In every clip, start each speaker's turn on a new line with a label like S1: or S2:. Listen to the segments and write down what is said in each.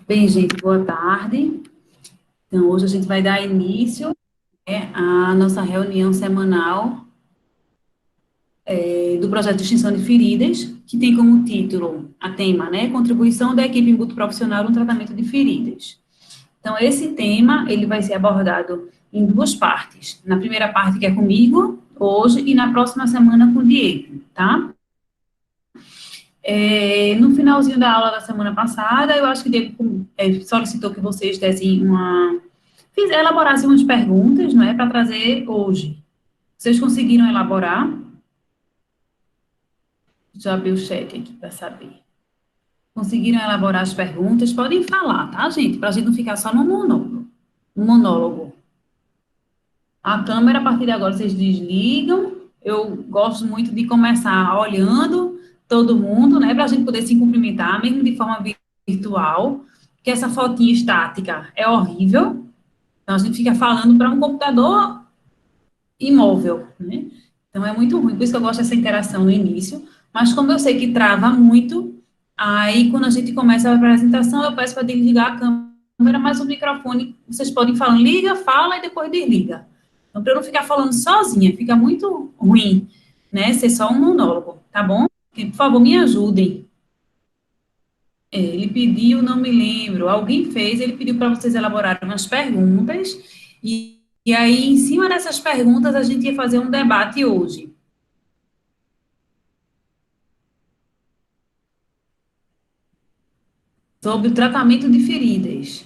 S1: Bem, gente, boa tarde. Então, hoje a gente vai dar início, à nossa reunião semanal, do projeto de extinção de feridas, que tem como título, a tema, né, contribuição da equipe multiprofissional no tratamento de feridas. Então, esse tema, ele vai ser abordado em duas partes. Na primeira parte, que é comigo, hoje, e na próxima semana com o Diego, tá? No finalzinho da aula da semana passada, eu acho que o Diego solicitou que vocês dessem elaborassem umas perguntas, não é, para trazer hoje. Vocês conseguiram elaborar? Já abri o chat aqui para saber. Conseguiram elaborar as perguntas? Podem falar, tá, gente? Para a gente não ficar só no monólogo. Um monólogo. A câmera, a partir de agora, vocês desligam. Eu gosto muito de começar olhando todo mundo, né, para a gente poder se cumprimentar, mesmo de forma virtual, porque essa fotinha estática é horrível. Então, a gente fica falando para um computador imóvel, né? Então, é muito ruim. Por isso que eu gosto dessa interação no início. Mas, como eu sei que trava muito, aí, quando a gente começa a apresentação, eu peço para desligar a câmera, mas o microfone, vocês podem falar, liga, fala e depois desliga. Então, para eu não ficar falando sozinha, fica muito ruim, né? Ser só um monólogo, tá bom? Por favor, me ajudem. Ele pediu, não me lembro, alguém fez, ele pediu para vocês elaborarem umas perguntas, e aí, em cima dessas perguntas, a gente ia fazer um debate hoje, sobre o tratamento de feridas.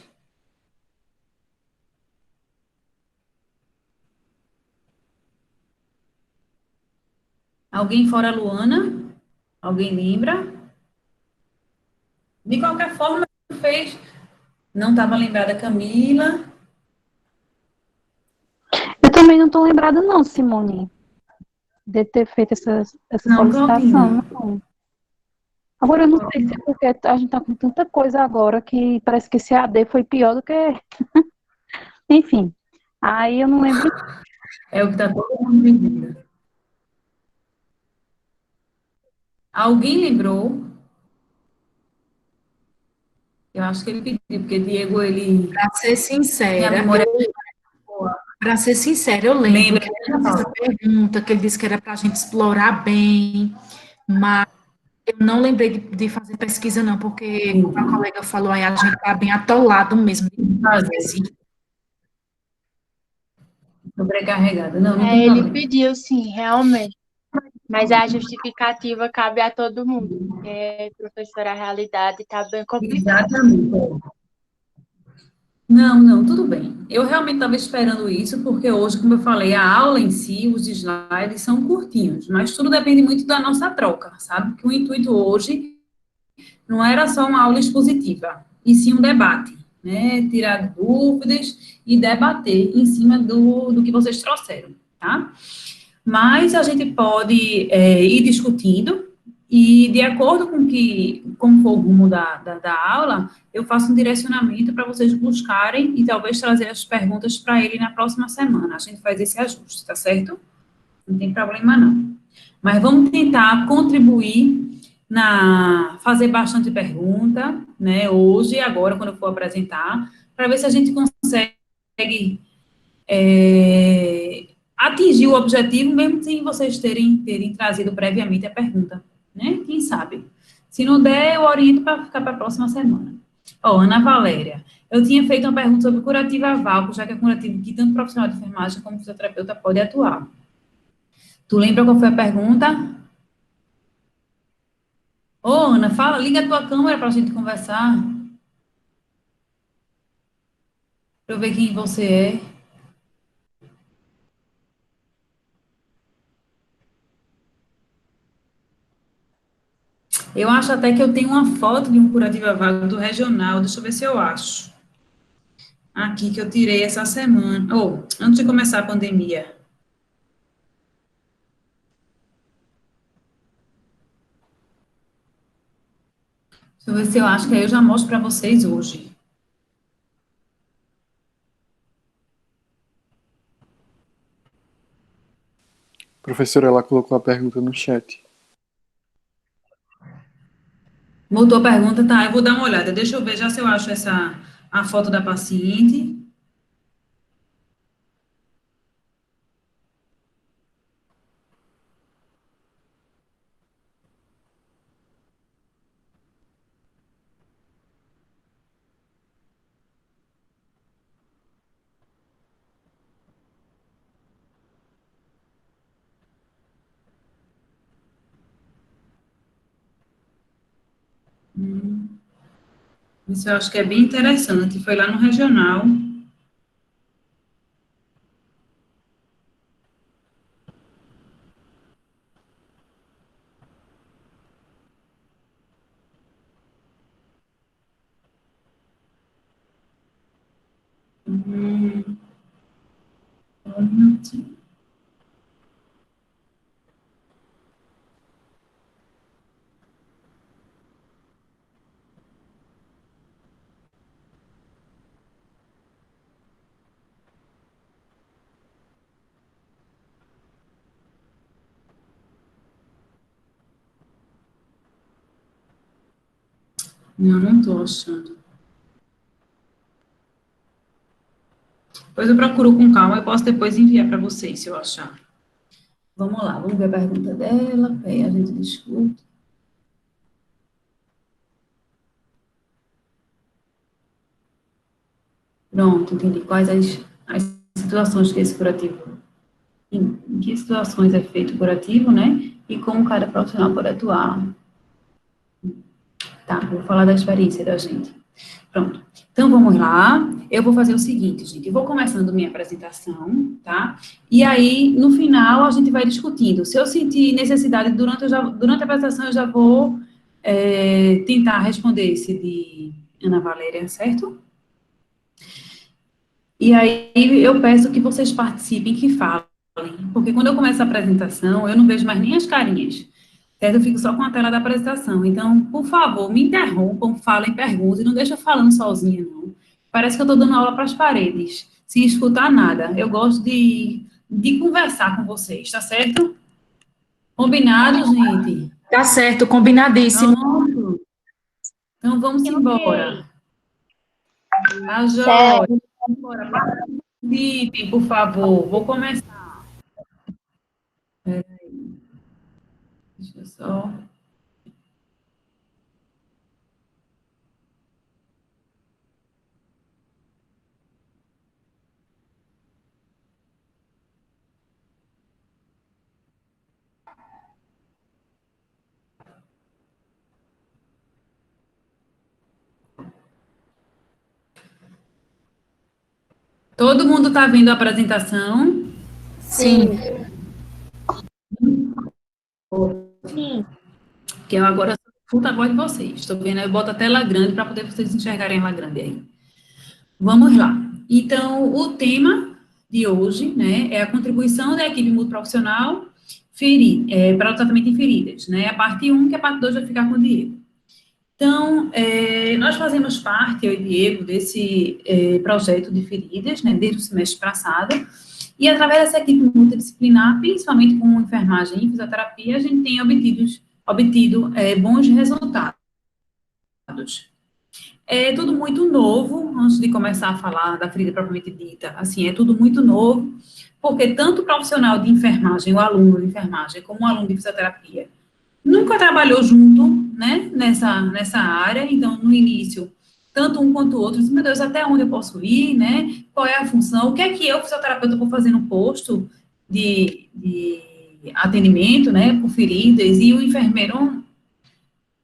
S1: Alguém fora a Luana? Alguém lembra? De qualquer forma, fez. Não estava lembrada, Camila.
S2: Eu também não estou lembrada, não, Simone, de ter feito essa
S1: Não,
S2: solicitação,
S1: Claudina.
S2: não. Agora, eu não sei se é porque a gente está com tanta coisa agora que parece que esse AD foi pior do que. Enfim, aí eu não lembro.
S1: É o que está todo mundo vivendo. Alguém lembrou? Eu acho que ele pediu, porque Diego, ele
S3: Para ser
S1: tem a
S3: sincera,
S1: memória boa.
S3: eu lembro
S1: Lembra,
S3: que
S1: né,
S3: ele fez a
S1: Paula?
S3: pergunta, que ele disse que era para a gente explorar bem, mas eu não lembrei de fazer pesquisa, não, porque, como a
S1: Sim,
S3: colega falou aí, a gente está bem atolado mesmo.
S1: fazer.
S3: Esqueci.
S1: Sobrecarregada. Não, não tem
S4: É, ele
S1: problema.
S4: pediu, sim, realmente. Mas a justificativa cabe a todo mundo, porque, professora, a realidade está bem complicada.
S1: Exatamente. Não, não, tudo bem. Eu realmente estava esperando isso, porque hoje, como eu falei, a aula em si, os slides são curtinhos, mas tudo depende muito da nossa troca, sabe? Que o intuito hoje não era só uma aula expositiva, e sim um debate, né? Tirar dúvidas e debater em cima do que vocês trouxeram, tá? Mas a gente pode ir discutindo e, de acordo com como for o rumo da aula, eu faço um direcionamento para vocês buscarem e talvez trazer as perguntas para ele na próxima semana. A gente faz esse ajuste, tá certo? Não tem problema, não. Mas vamos tentar contribuir fazer bastante pergunta, né, hoje e agora, quando eu for apresentar, para ver se a gente consegue atingir o objetivo, mesmo sem vocês terem trazido previamente a pergunta, né? Quem sabe? Se não der, eu oriento para ficar para a próxima semana. Ó, Ana Valéria, eu tinha feito uma pergunta sobre curativa a vácuo, já que é curativo que tanto profissional de enfermagem como fisioterapeuta pode atuar. Tu lembra qual foi a pergunta? Ô, Ana, fala, liga a tua câmera para a gente conversar, para eu ver quem você é. Eu acho até que eu tenho uma foto de um curativo a vácuo do regional, deixa eu ver se eu acho. Aqui que eu tirei essa semana, ou antes de começar a pandemia. Deixa eu ver se eu acho que aí eu já mostro para vocês hoje.
S5: Professora, ela colocou a pergunta no chat.
S1: Voltou a pergunta, tá, eu vou dar uma olhada. Deixa eu ver já se eu acho a foto da paciente. Isso eu acho que é bem interessante. Foi lá no regional. Um minutinho. Não estou achando. Depois eu procuro com calma, eu posso depois enviar para vocês, se eu achar. Vamos lá, vamos ver a pergunta dela, aí a gente discute. Pronto, entendi. Quais as situações que esse curativo, em que situações é feito o curativo, né? E como cada profissional pode atuar. Tá, vou falar da experiência da gente. Pronto. Então, vamos lá. Eu vou fazer o seguinte, gente. Eu vou começando minha apresentação, tá? E aí, no final, a gente vai discutindo. Se eu sentir necessidade, durante a apresentação, eu já vou tentar responder esse de Ana Valéria, certo? E aí, eu peço que vocês participem, que falem. Porque quando eu começo a apresentação, eu não vejo mais nem as carinhas. Certo? Eu fico só com a tela da apresentação. Então, por favor, me interrompam, falem, perguntem, não deixa eu falando sozinha, não. Parece que eu estou dando aula para as paredes, sem escutar nada. Eu gosto de conversar com vocês, tá certo? Combinado, gente?
S3: Tá certo, combinadíssimo.
S1: Pronto. Então, vamos embora. Tá,
S4: Certo.
S1: Jóia? Bora, participem, por favor. Vou começar. Deixa eu só... Todo mundo está vendo a apresentação?
S3: Sim.
S4: Sim.
S1: Que eu agora escuto a voz de vocês. Estou vendo, eu boto a tela grande para poder vocês enxergarem ela grande aí. Vamos lá. Então, o tema de hoje, né, é a contribuição da equipe multiprofissional para o tratamento de feridas, né? A parte 1, que a parte 2 vai ficar com o Diego. Então, nós fazemos parte, eu e Diego, desse projeto de feridas, né, desde o semestre passado, e através dessa equipe multidisciplinar, principalmente com enfermagem e fisioterapia, a gente tem obtido bons resultados. É tudo muito novo, antes de começar a falar da ferida propriamente dita, assim, é tudo muito novo, porque tanto o profissional de enfermagem, o aluno de enfermagem, como o aluno de fisioterapia, nunca trabalhou junto, né, nessa área, então, no início, tanto um quanto o outro, disse, meu Deus, até onde eu posso ir, né, qual é a função, o que é que eu, fisioterapeuta, vou fazer no posto de atendimento, né, por feridas, e o enfermeiro, o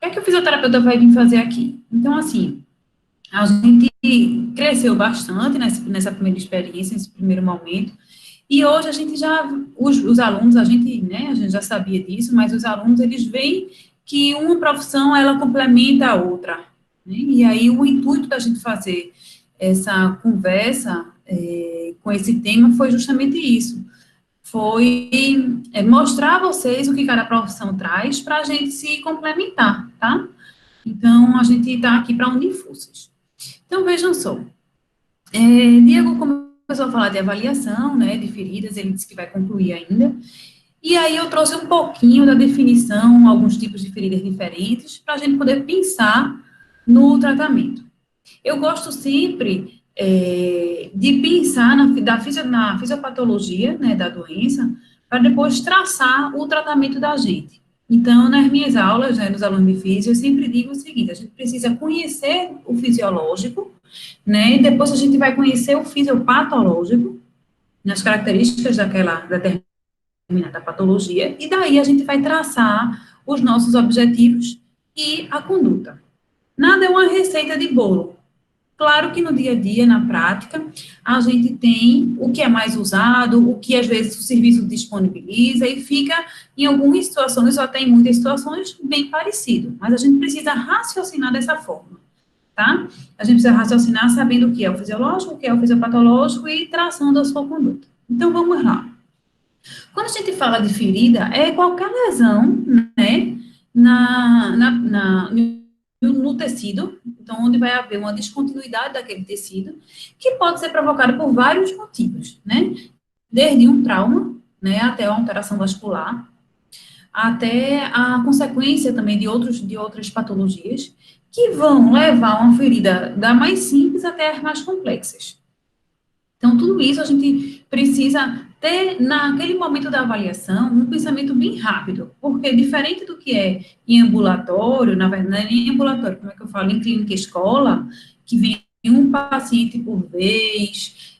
S1: que é que o fisioterapeuta vai vir fazer aqui? Então, assim, a gente cresceu bastante nessa primeira experiência, nesse primeiro momento, e hoje a gente já, os alunos, né, a gente já sabia disso, mas os alunos, eles veem que uma profissão, ela complementa a outra, né? E aí o intuito da gente fazer essa conversa com esse tema foi justamente isso, foi mostrar a vocês o que cada profissão traz para a gente se complementar, tá? Então, a gente está aqui para unir forças. Então, vejam só, Diego começou a falar de avaliação, né, de feridas, ele disse que vai concluir ainda, E aí eu trouxe um pouquinho da definição, alguns tipos de feridas diferentes, para a gente poder pensar no tratamento. Eu gosto sempre de pensar na fisiopatologia, né, da doença, para depois traçar o tratamento da gente. Então, nas minhas aulas, né, nos alunos de física, eu sempre digo o seguinte: a gente precisa conhecer o fisiológico, né, e depois a gente vai conhecer o fisiopatológico, nas características daquela determinada patologia, e daí a gente vai traçar os nossos objetivos e a conduta. Nada é uma receita de bolo. Claro que no dia a dia, na prática, a gente tem o que é mais usado, o que às vezes o serviço disponibiliza e fica, em algumas situações, ou até em muitas situações, bem parecido. Mas a gente precisa raciocinar dessa forma, tá? A gente precisa raciocinar sabendo o que é o fisiológico, o que é o fisiopatológico e traçando a sua conduta. Então, vamos lá. Quando a gente fala de ferida, é qualquer lesão, né, no tecido, então, onde vai haver uma descontinuidade daquele tecido, que pode ser provocada por vários motivos, né, desde um trauma, né, até uma alteração vascular, até a consequência também de outras patologias, que vão levar a uma ferida da mais simples até as mais complexas. Então, tudo isso a gente precisa ter, naquele momento da avaliação, um pensamento bem rápido, porque diferente do que é em ambulatório, na verdade, não é nem em ambulatório, como é que eu falo, em clínica escola, que vem um paciente por vez,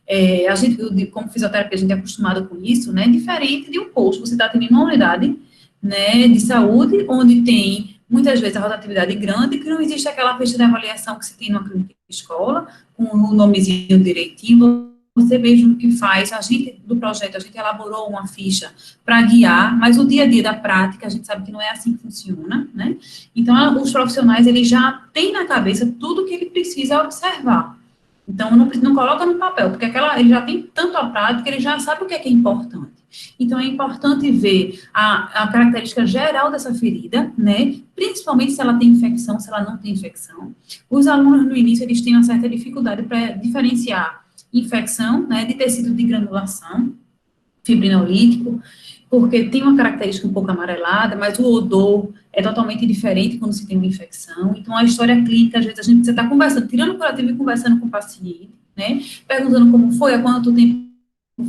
S1: a gente, como fisioterapia, a gente é acostumado com isso, né, diferente de um posto, você está atendendo uma unidade, né, de saúde, onde tem, muitas vezes, a rotatividade grande, que não existe aquela ficha de avaliação que se tem numa clínica escola, com o nomezinho direitinho, você mesmo que faz, a gente, do projeto, a gente elaborou uma ficha para guiar, mas o dia a dia da prática, a gente sabe que não é assim que funciona, né? Então, os profissionais, eles já têm na cabeça tudo que ele precisa observar. Então, não coloca no papel, porque ele já tem tanto a prática, ele já sabe o que é importante. Então, é importante ver a característica geral dessa ferida, né? Principalmente se ela tem infecção, se ela não tem infecção. Os alunos, no início, eles têm uma certa dificuldade para diferenciar infecção, né, de tecido de granulação, fibrinolítico, porque tem uma característica um pouco amarelada, mas o odor é totalmente diferente quando se tem uma infecção. Então, a história clínica, às vezes, a gente precisa estar conversando, tirando o curativo e conversando com o paciente, né, perguntando como foi, há quanto tempo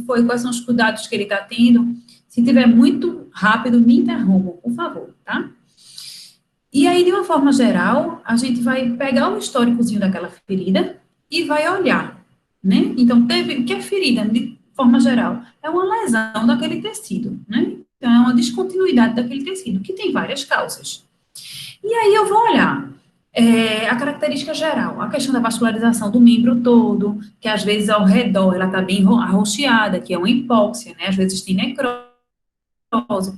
S1: foi, quais são os cuidados que ele está tendo. Se tiver muito rápido, me interrompam, por favor, tá? E aí, de uma forma geral, a gente vai pegar o históricozinho daquela ferida e vai olhar, né? Então, o que é ferida, de forma geral? É uma lesão daquele tecido, né? Então, é uma descontinuidade daquele tecido, que tem várias causas. E aí, eu vou olhar a característica geral, a questão da vascularização do membro todo, que às vezes ao redor ela está bem arroxeada, que é uma hipóxia, né? Às vezes tem necrose,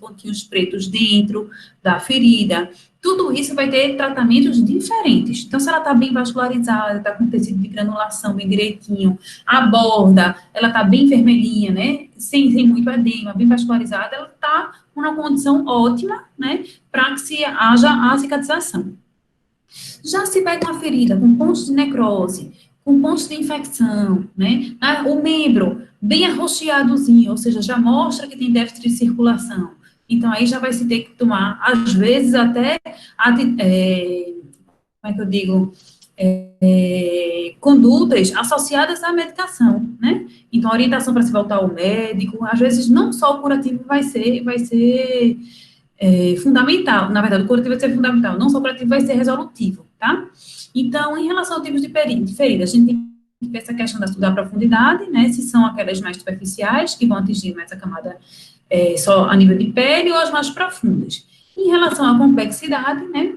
S1: pontinhos pretos dentro da ferida. Tudo isso vai ter tratamentos diferentes. Então, se ela está bem vascularizada, está com tecido de granulação bem direitinho, a borda, ela está bem vermelhinha, né? Sem muito edema, bem vascularizada, ela está numa condição ótima, né? Para que haja a cicatrização. Já se pega uma ferida com pontos de necrose, com pontos de infecção, né? O membro bem arroxeadozinho, ou seja, já mostra que tem déficit de circulação. Então, aí já vai se ter que tomar, às vezes, até, como é que eu digo, condutas associadas à medicação, né? Então, a orientação para se voltar ao médico, às vezes, não só o curativo vai ser fundamental, na verdade, o curativo vai ser fundamental, não só o curativo vai ser resolutivo, tá? Então, em relação ao tipos de ferida, a gente tem que ver essa questão da profundidade, né, se são aquelas mais superficiais, que vão atingir mais a camada só a nível de pele, ou as mais profundas. Em relação à complexidade, né,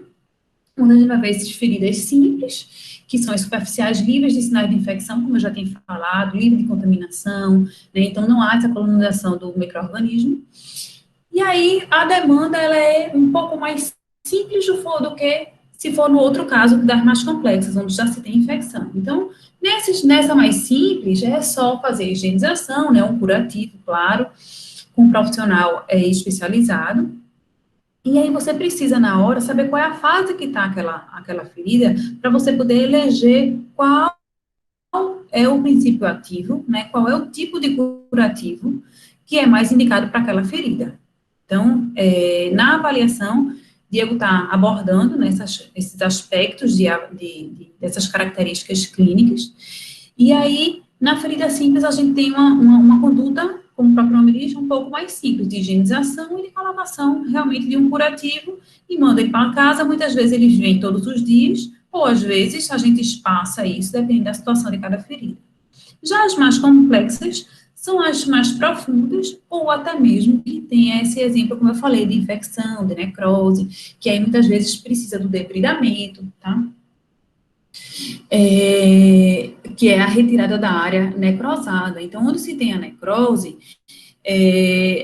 S1: onde a gente vai ver essas feridas simples, que são as superficiais, livres de sinais de infecção, como eu já tenho falado, livre de contaminação, né, então não há essa colonização do micro-organismo. E aí, a demanda, ela é um pouco mais simples do que se for no outro caso, das mais complexas, onde já se tem infecção. Então, nessa mais simples, é só fazer higienização, né, um curativo, claro, com um profissional especializado. E aí você precisa, na hora, saber qual é a fase que está aquela ferida, para você poder eleger qual é o princípio ativo, né, qual é o tipo de curativo que é mais indicado para aquela ferida. Então, na avaliação, Diego está abordando, né, esses aspectos dessas características clínicas, e aí, na ferida simples, a gente tem uma conduta, como o próprio nome diz, um pouco mais simples, de higienização e de colocação realmente de um curativo, e manda ele para casa. Muitas vezes eles vêm todos os dias, ou às vezes a gente espaça isso, depende da situação de cada ferida. Já as mais complexas são as mais profundas, ou até mesmo que tenha esse exemplo, como eu falei, de infecção, de necrose, que aí muitas vezes precisa do debridamento, tá? Que é a retirada da área necrosada. Então, onde se tem a necrose,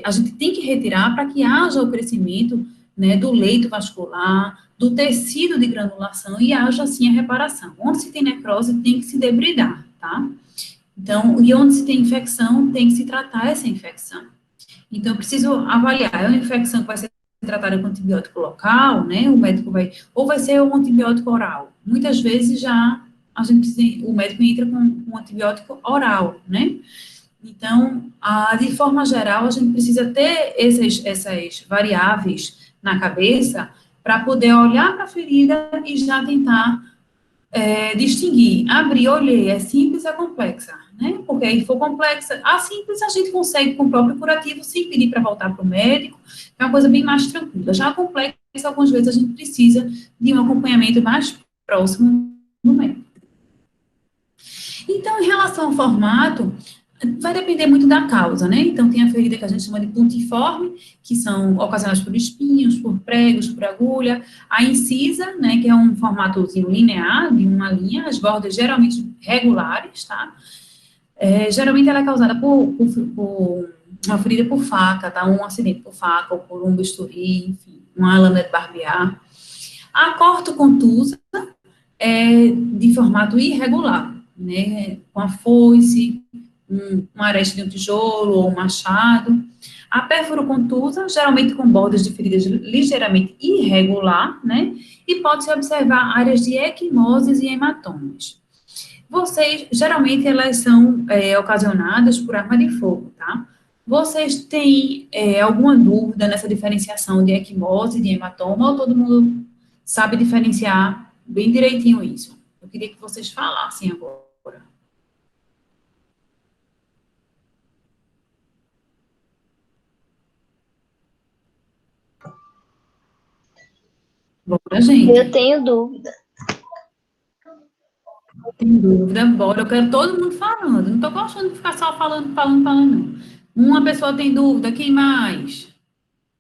S1: a gente tem que retirar para que haja o crescimento, né, do leito vascular, do tecido de granulação e haja, assim, a reparação. Onde se tem necrose, tem que se debridar, tá? Então, e onde se tem infecção, tem que se tratar essa infecção. Então, eu preciso avaliar, é uma infecção que vai ser tratada com antibiótico local, né, o médico ou vai ser um antibiótico oral. Muitas vezes já o médico entra com um antibiótico oral, né. Então, de forma geral, a gente precisa ter essas variáveis na cabeça para poder olhar para a ferida e já tentar distinguir. Abrir, olhei, é simples, é complexa, né? Porque aí, se for complexa, a simples a gente consegue com o próprio curativo, sem pedir para voltar para o médico, é uma coisa bem mais tranquila. Já a complexa, algumas vezes a gente precisa de um acompanhamento mais próximo do médico. Então, em relação ao formato, vai depender muito da causa, né? Então, tem a ferida que a gente chama de pontiforme, que são ocasionadas por espinhos, por pregos, por agulha. A incisa, né, que é um formatozinho linear, de uma linha, as bordas geralmente regulares, tá? Geralmente ela é causada por uma ferida por faca, tá? Um acidente por faca, ou por um bisturi, enfim, uma lâmina de barbear. A cortocontusa é de formato irregular, né? Com a foice, um areste de um tijolo ou um machado. A pérfuro-contusa, geralmente com bordas de feridas ligeiramente irregular, né? E pode-se observar áreas de equimoses e hematomas. Geralmente, elas são ocasionadas por arma de fogo, tá? Vocês têm alguma dúvida nessa diferenciação de equimose e de hematoma, ou todo mundo sabe diferenciar bem direitinho isso? Eu queria que vocês falassem agora. Bora, gente.
S5: Eu tenho dúvida.
S1: Tem dúvida? Bora. Eu quero todo mundo falando. Não estou gostando de ficar só falando, não. Uma pessoa tem dúvida, quem mais?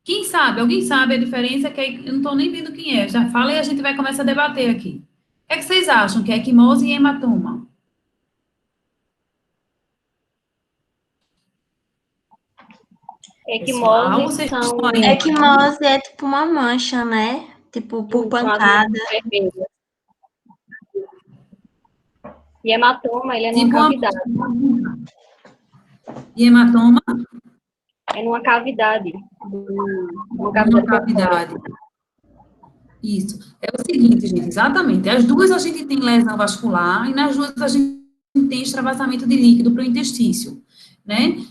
S1: Quem sabe? Alguém sabe a diferença? Que eu não estou nem vendo quem é. Já fala e a gente vai começar a debater aqui. O que é que vocês acham que é equimose e hematoma? Pessoal,
S5: Equimose
S1: vocês
S5: são
S1: estão aí?
S6: Equimose é tipo uma mancha, né? Tipo, por pancada.
S5: vermelhas. E hematoma, ele é
S1: Tipo
S5: numa
S1: uma-
S5: cavidade.
S1: E hematoma?
S5: É numa cavidade. Uma
S1: Uma
S5: cavidade.
S1: cavidade. Isso. É o seguinte, gente, exatamente. As duas a gente tem lesão vascular e nas duas a gente tem extravasamento de líquido para o intestício, né?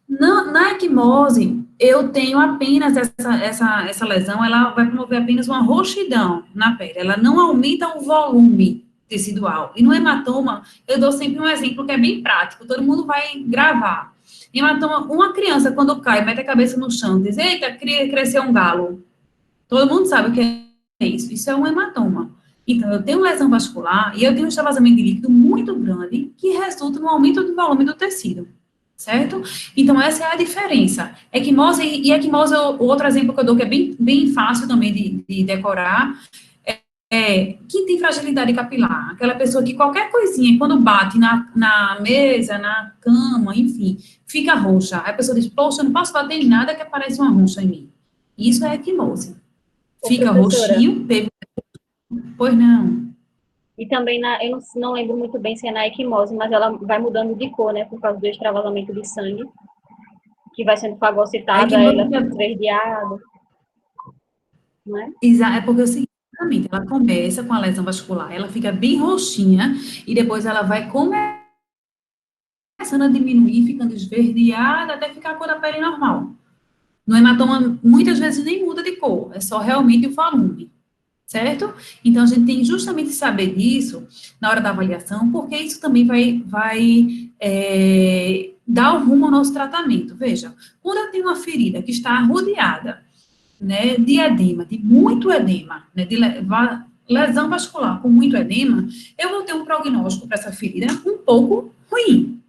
S1: Na equimose, eu tenho apenas essa lesão, ela vai promover apenas uma roxidão na pele, ela não aumenta o volume tecidual. E no hematoma, eu dou sempre um exemplo que é bem prático, todo mundo vai gravar. Hematoma, uma criança, quando cai, mete a cabeça no chão, diz, eita, cresceu um galo. Todo mundo sabe o que é isso. Isso é um hematoma. Então, eu tenho lesão vascular e eu tenho um extravasamento de líquido muito grande que resulta no aumento do volume do tecido, certo? Então, essa é a diferença. Equimose, e equimose, o outro exemplo que eu dou, que é bem fácil também de decorar, quem tem fragilidade capilar, aquela pessoa que qualquer coisinha, quando bate na mesa, na cama, enfim, fica roxa. Aí a pessoa diz, poxa, eu não posso bater em nada que aparece uma roxa em mim. Isso é equimose. Fica roxinho, pois não.
S5: E também, eu não lembro muito bem se é na equimose, mas ela vai mudando de cor, né? Por causa do extravasamento de sangue, que vai sendo fagocitada, ela fica esverdeada. Né?
S1: É porque é o seguinte, exatamente, ela começa com a lesão vascular, ela fica bem roxinha, e depois ela vai começando a diminuir, ficando esverdeada, até ficar a cor da pele normal. No hematoma, muitas vezes nem muda de cor, é só realmente o volume, certo? Então, a gente tem justamente que saber disso na hora da avaliação, porque isso também vai dar o rumo ao nosso tratamento. Veja, quando eu tenho uma ferida que está rodeada, né, de edema, de muito edema, né, de lesão vascular com muito edema, eu vou ter um prognóstico para essa ferida um pouco ruim.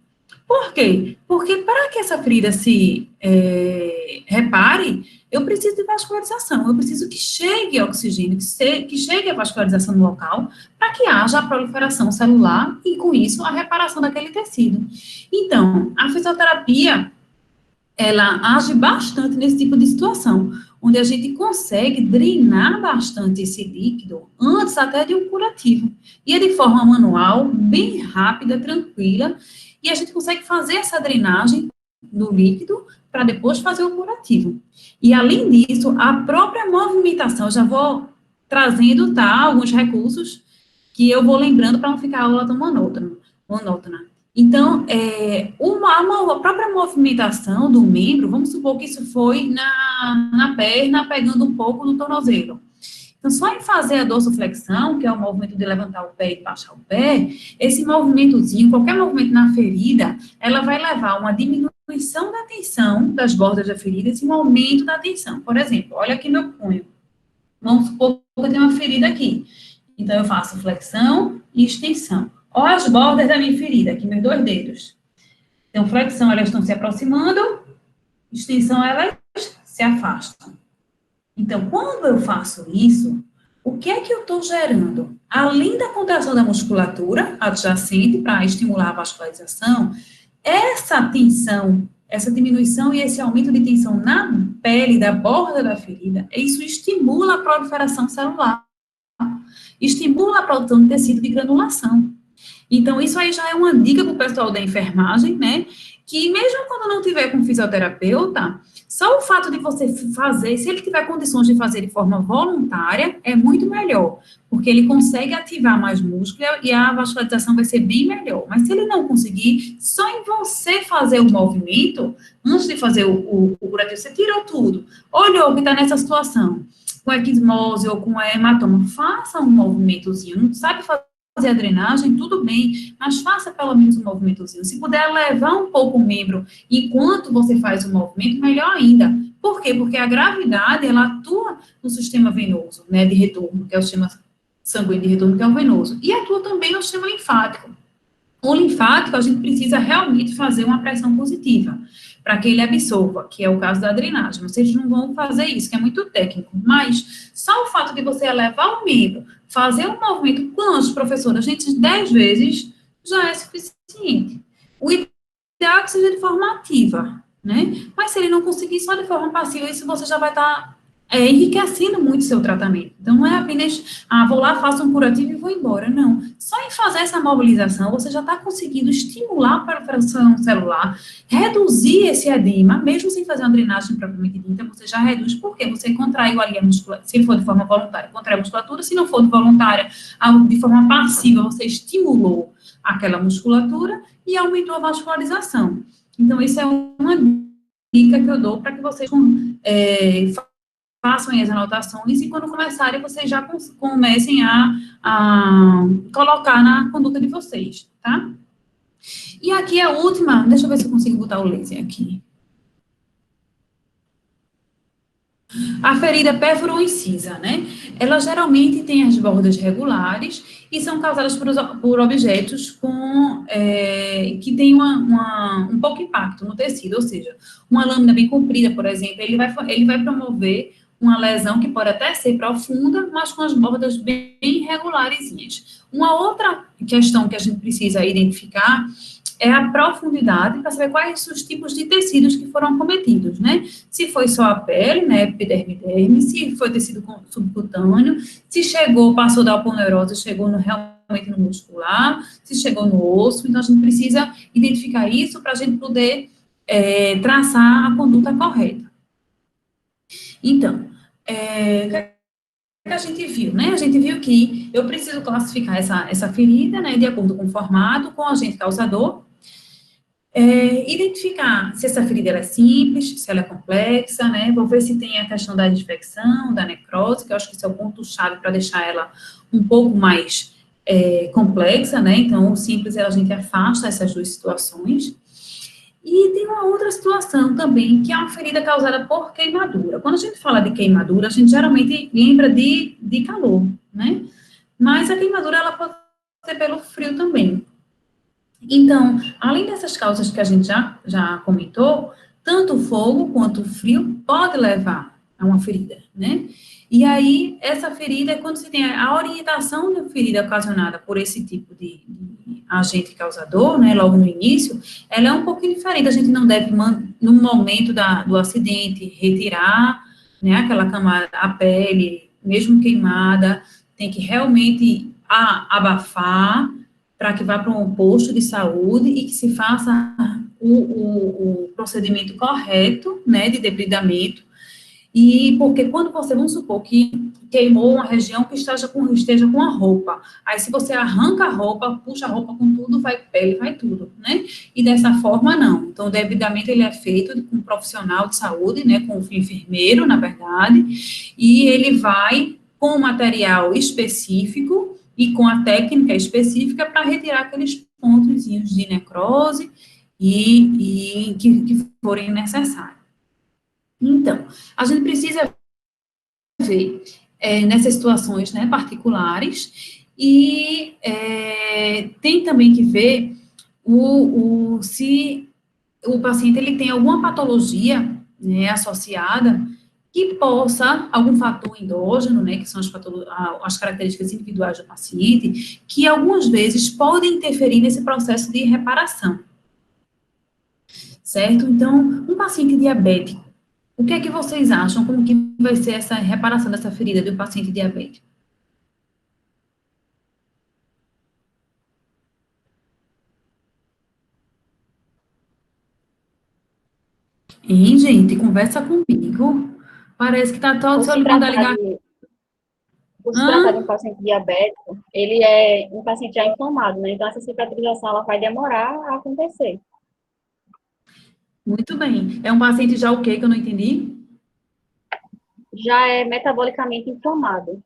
S1: Por quê? Porque para que essa ferida se repare, eu preciso de vascularização, eu preciso que chegue oxigênio, que chegue a vascularização no local, para que haja a proliferação celular e, com isso, a reparação daquele tecido. Então, a fisioterapia, ela age bastante nesse tipo de situação, onde a gente consegue drenar bastante esse líquido antes até de um curativo. E é de forma manual, bem rápida, tranquila, e a gente consegue fazer essa drenagem do líquido para depois fazer o curativo. E, além disso, a própria movimentação, eu já vou trazendo, tá, alguns recursos que eu vou lembrando para não ficar a aula tão monótona. Então, a própria movimentação do membro, vamos supor que isso foi na perna, pegando um pouco no tornozelo. Então, só em fazer a dorsiflexão, que é o movimento de levantar o pé e baixar o pé, esse movimentozinho, qualquer movimento na ferida, ela vai levar a uma diminuição da tensão das bordas da ferida e um aumento da tensão. Por exemplo, olha aqui meu punho. Vamos supor que eu tenho uma ferida aqui. Então, eu faço flexão e extensão. Olha as bordas da minha ferida, aqui, meus 2 dedos. Então, flexão, elas estão se aproximando, extensão, elas se afastam. Então, quando eu faço isso, o que é que eu estou gerando? Além da contração da musculatura adjacente para estimular a vascularização, essa tensão, essa diminuição e esse aumento de tensão na pele da borda da ferida, isso estimula a proliferação celular, estimula a produção de tecido de granulação. Então, isso aí já é uma dica para o pessoal da enfermagem, né? Que mesmo quando não tiver com fisioterapeuta, só o fato de você fazer, se ele tiver condições de fazer de forma voluntária, é muito melhor, porque ele consegue ativar mais músculo e a vascularização vai ser bem melhor. Mas se ele não conseguir, só em você fazer o movimento, antes de fazer o curativo, você tirou tudo, olhou que está nessa situação, com equismose ou com hematoma, faça um movimentozinho, não sabe fazer a drenagem, tudo bem, mas faça pelo menos um movimentozinho. Se puder levar um pouco o membro enquanto você faz o movimento, melhor ainda. Por quê? Porque a gravidade, ela atua no sistema venoso, né, de retorno, que é o sistema sanguíneo de retorno, que é o venoso, e atua também no sistema linfático. O linfático, a gente precisa realmente fazer uma pressão positiva, para que ele absorva, que é o caso da drenagem. Vocês não vão fazer isso, que é muito técnico, mas só o fato de você elevar o membro, fazer um movimento, quantos, professora? A gente, 10 vezes, já é suficiente. O ideal é que seja de forma ativa, né? Mas se ele não conseguir só de forma passiva, isso você já vai estar enriquecendo muito o seu tratamento. Então, não é apenas, vou lá, faço um curativo e vou embora. Não. Só em fazer essa mobilização, você já está conseguindo estimular a proliferação celular, reduzir esse edema, mesmo sem fazer uma drenagem propriamente dita, você já reduz, porque você contraiu ali a musculatura, se for de forma voluntária, contrai a musculatura, se não for de voluntária, de forma passiva, você estimulou aquela musculatura e aumentou a vascularização. Então, isso é uma dica que eu dou para que vocês façam aí as anotações e quando começarem, vocês já comecem a colocar na conduta de vocês, tá? E aqui a última, deixa eu ver se eu consigo botar o laser aqui. A ferida pérfuro-incisa, né? Ela geralmente tem as bordas regulares e são causadas por objetos que têm um pouco impacto no tecido, ou seja, uma lâmina bem comprida, por exemplo, ele vai promover uma lesão que pode até ser profunda, mas com as bordas bem regularezinhas. Uma outra questão que a gente precisa identificar é a profundidade, para saber quais são os tipos de tecidos que foram acometidos, né? Se foi só a pele, né, epiderme, se foi tecido subcutâneo, se passou da aponeurose, chegou realmente no muscular, se chegou no osso, então a gente precisa identificar isso para a gente poder traçar a conduta correta. Então, o que a gente viu, né? A gente viu que eu preciso classificar essa ferida, né, de acordo com o formato, com o agente causador, Identificar se essa ferida ela é simples, se ela é complexa, né? Vou ver se tem a questão da infecção, da necrose, que eu acho que esse é o ponto-chave para deixar ela um pouco mais complexa, né? Então, o simples a gente afasta essas duas situações. E tem uma outra situação também, que é uma ferida causada por queimadura. Quando a gente fala de queimadura, a gente geralmente lembra de calor, né? Mas a queimadura, ela pode ser pelo frio também. Então, além dessas causas que a gente já comentou, tanto o fogo quanto o frio pode levar a uma ferida, né? E aí, essa ferida, quando se tem a orientação da ferida ocasionada por esse tipo de agente causador, né, logo no início, ela é um pouquinho diferente. A gente não deve, no momento do acidente, retirar, né, aquela camada, a pele, mesmo queimada, tem que realmente abafar, para que vá para um posto de saúde e que se faça o procedimento correto, né, de debridamento. E porque quando você, vamos supor que queimou uma região que esteja com a roupa, aí se você arranca a roupa, puxa a roupa com tudo, vai pele, vai tudo, né? E dessa forma, não. Então, o debridamento, ele é feito com um profissional de saúde, né, com um enfermeiro, na verdade, e ele vai com um material específico e com a técnica específica para retirar aqueles pontozinhos de necrose e que forem necessários. Então, a gente precisa ver nessas situações, né, particulares e tem também que ver se o paciente ele tem alguma patologia, né, associada que possa, algum fator endógeno, né, que são as características individuais do paciente, que algumas vezes podem interferir nesse processo de reparação, certo? Então, um paciente diabético, o que é que vocês acham, como que vai ser essa reparação dessa ferida do paciente diabético? Hein, gente, conversa comigo. Parece que tá todo
S5: Por
S1: seu
S5: se
S1: limão da
S5: tratar
S1: ligar.
S5: de, por se tratar de um paciente diabético, ele é um paciente já inflamado, né? Então, essa cicatrização, ela vai demorar a acontecer.
S1: Muito bem. É um paciente já o quê que eu não entendi?
S5: Já é metabolicamente inflamado.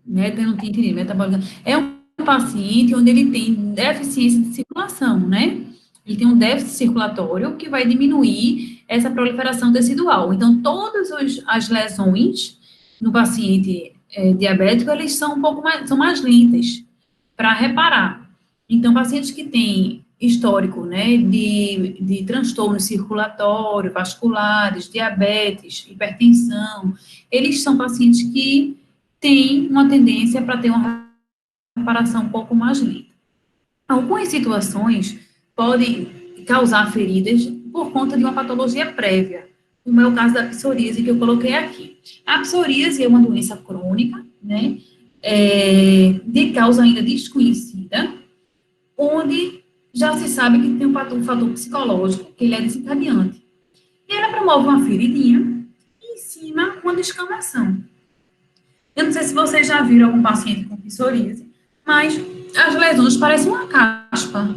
S1: Né, eu não tinha entendido, metabólica. É um paciente onde ele tem deficiência de circulação, né? Ele tem um déficit circulatório que vai diminuir essa proliferação tecidual. Então, todas as lesões no paciente diabético, eles são um pouco mais, são mais lentas para reparar. Então, pacientes que têm histórico, né, de transtornos circulatórios, vasculares, diabetes, hipertensão, eles são pacientes que têm uma tendência para ter uma reparação um pouco mais lenta. Algumas situações podem causar feridas por conta de uma patologia prévia, como é o caso da psoríase que eu coloquei aqui. A psoríase é uma doença crônica, né, de causa ainda desconhecida, onde já se sabe que tem um fator psicológico, que ele é desencadeante. E ela promove uma feridinha e, em cima, uma descamação. Eu não sei se vocês já viram algum paciente com psoríase, mas as lesões parecem uma caspa.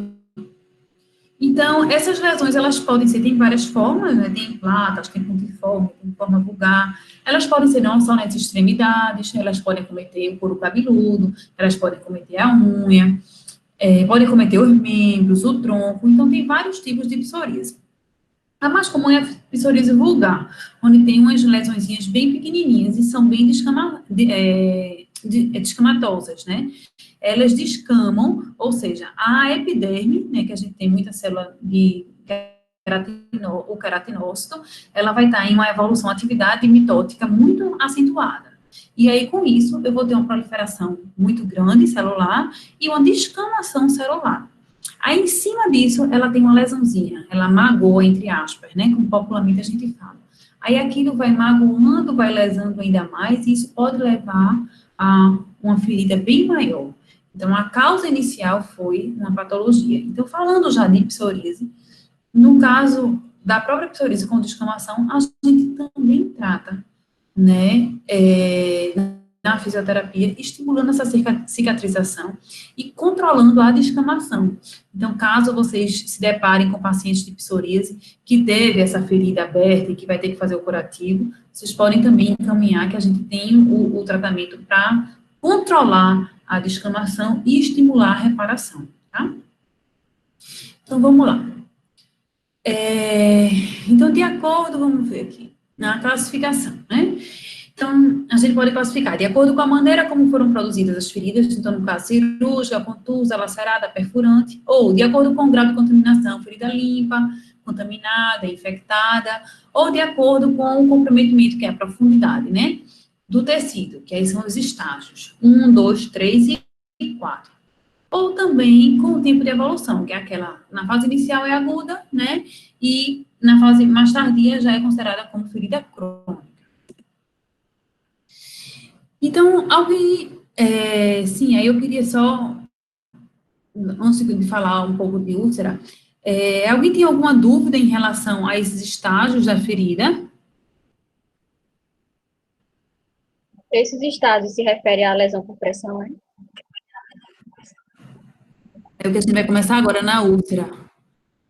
S1: Então, essas lesões, elas podem ser, tem várias formas, né? Tem platas, tem pontiforme, tem forma vulgar. Elas podem ser não só nas extremidades, elas podem cometer o couro cabeludo, elas podem cometer a unha, podem cometer os membros, o tronco. Então, tem vários tipos de psoríase. A mais comum é a psoríase vulgar, onde tem umas lesõezinhas bem pequenininhas e são bem descamatosas, né? Elas descamam, ou seja, a epiderme, né, que a gente tem muita célula de o queratinócito, ela vai estar em uma evolução, atividade mitótica muito acentuada. E aí, com isso, eu vou ter uma proliferação muito grande celular e uma descamação celular. Aí, em cima disso, ela tem uma lesãozinha, ela magoa, entre aspas, né, como popularmente a gente fala. Aí, aquilo vai magoando, vai lesando ainda mais, e isso pode levar a uma ferida bem maior. Então, a causa inicial foi uma patologia. Então, falando já de psoríase, no caso da própria psoríase com descamação, a gente também trata, né, na fisioterapia, estimulando essa cicatrização e controlando a descamação. Então, caso vocês se deparem com pacientes de psoríase que teve essa ferida aberta e que vai ter que fazer o curativo, vocês podem também encaminhar que a gente tem o tratamento para controlar a descamação e estimular a reparação, tá? Então, vamos lá. Então, de acordo, vamos ver aqui, na classificação, né? Então, a gente pode classificar de acordo com a maneira como foram produzidas as feridas, então, no caso, cirúrgica, contusa, lacerada, perfurante, ou de acordo com o grau de contaminação, ferida limpa, contaminada, infectada, ou de acordo com o comprometimento, que é a profundidade, né, do tecido, que aí são os estágios, 1, 2, 3 e 4. Ou também com o tempo de evolução, que é aquela, na fase inicial é aguda, né, e na fase mais tardia já é considerada como ferida crônica. Então, alguém, sim, aí eu queria só, antes de falar um pouco de úlcera, alguém tem alguma dúvida em relação a esses estágios da ferida?
S5: Esses estágios se referem à lesão por pressão, né?
S1: É o que a gente vai começar agora na úlcera.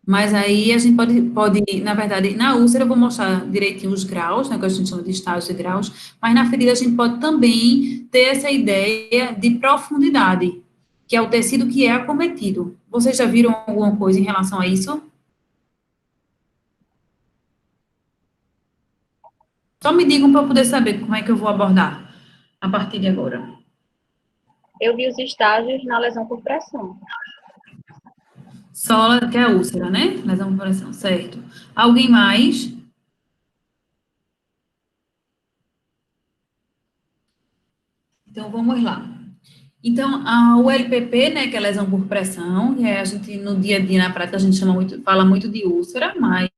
S1: Mas aí a gente pode, na verdade, na úlcera eu vou mostrar direitinho os graus, né, que a gente chama de estágios e graus, mas na ferida a gente pode também ter essa ideia de profundidade, que é o tecido que é acometido. Vocês já viram alguma coisa em relação a isso? Só me digam para eu poder saber como é que eu vou abordar a partir de agora.
S5: Eu vi os estágios na lesão por pressão.
S1: Só que é a úlcera, né? Lesão por pressão, certo. Alguém mais? Então, vamos lá. Então, o LPP, né, que é lesão por pressão, que a gente, no dia a dia, na prática, a gente fala muito de úlcera, mas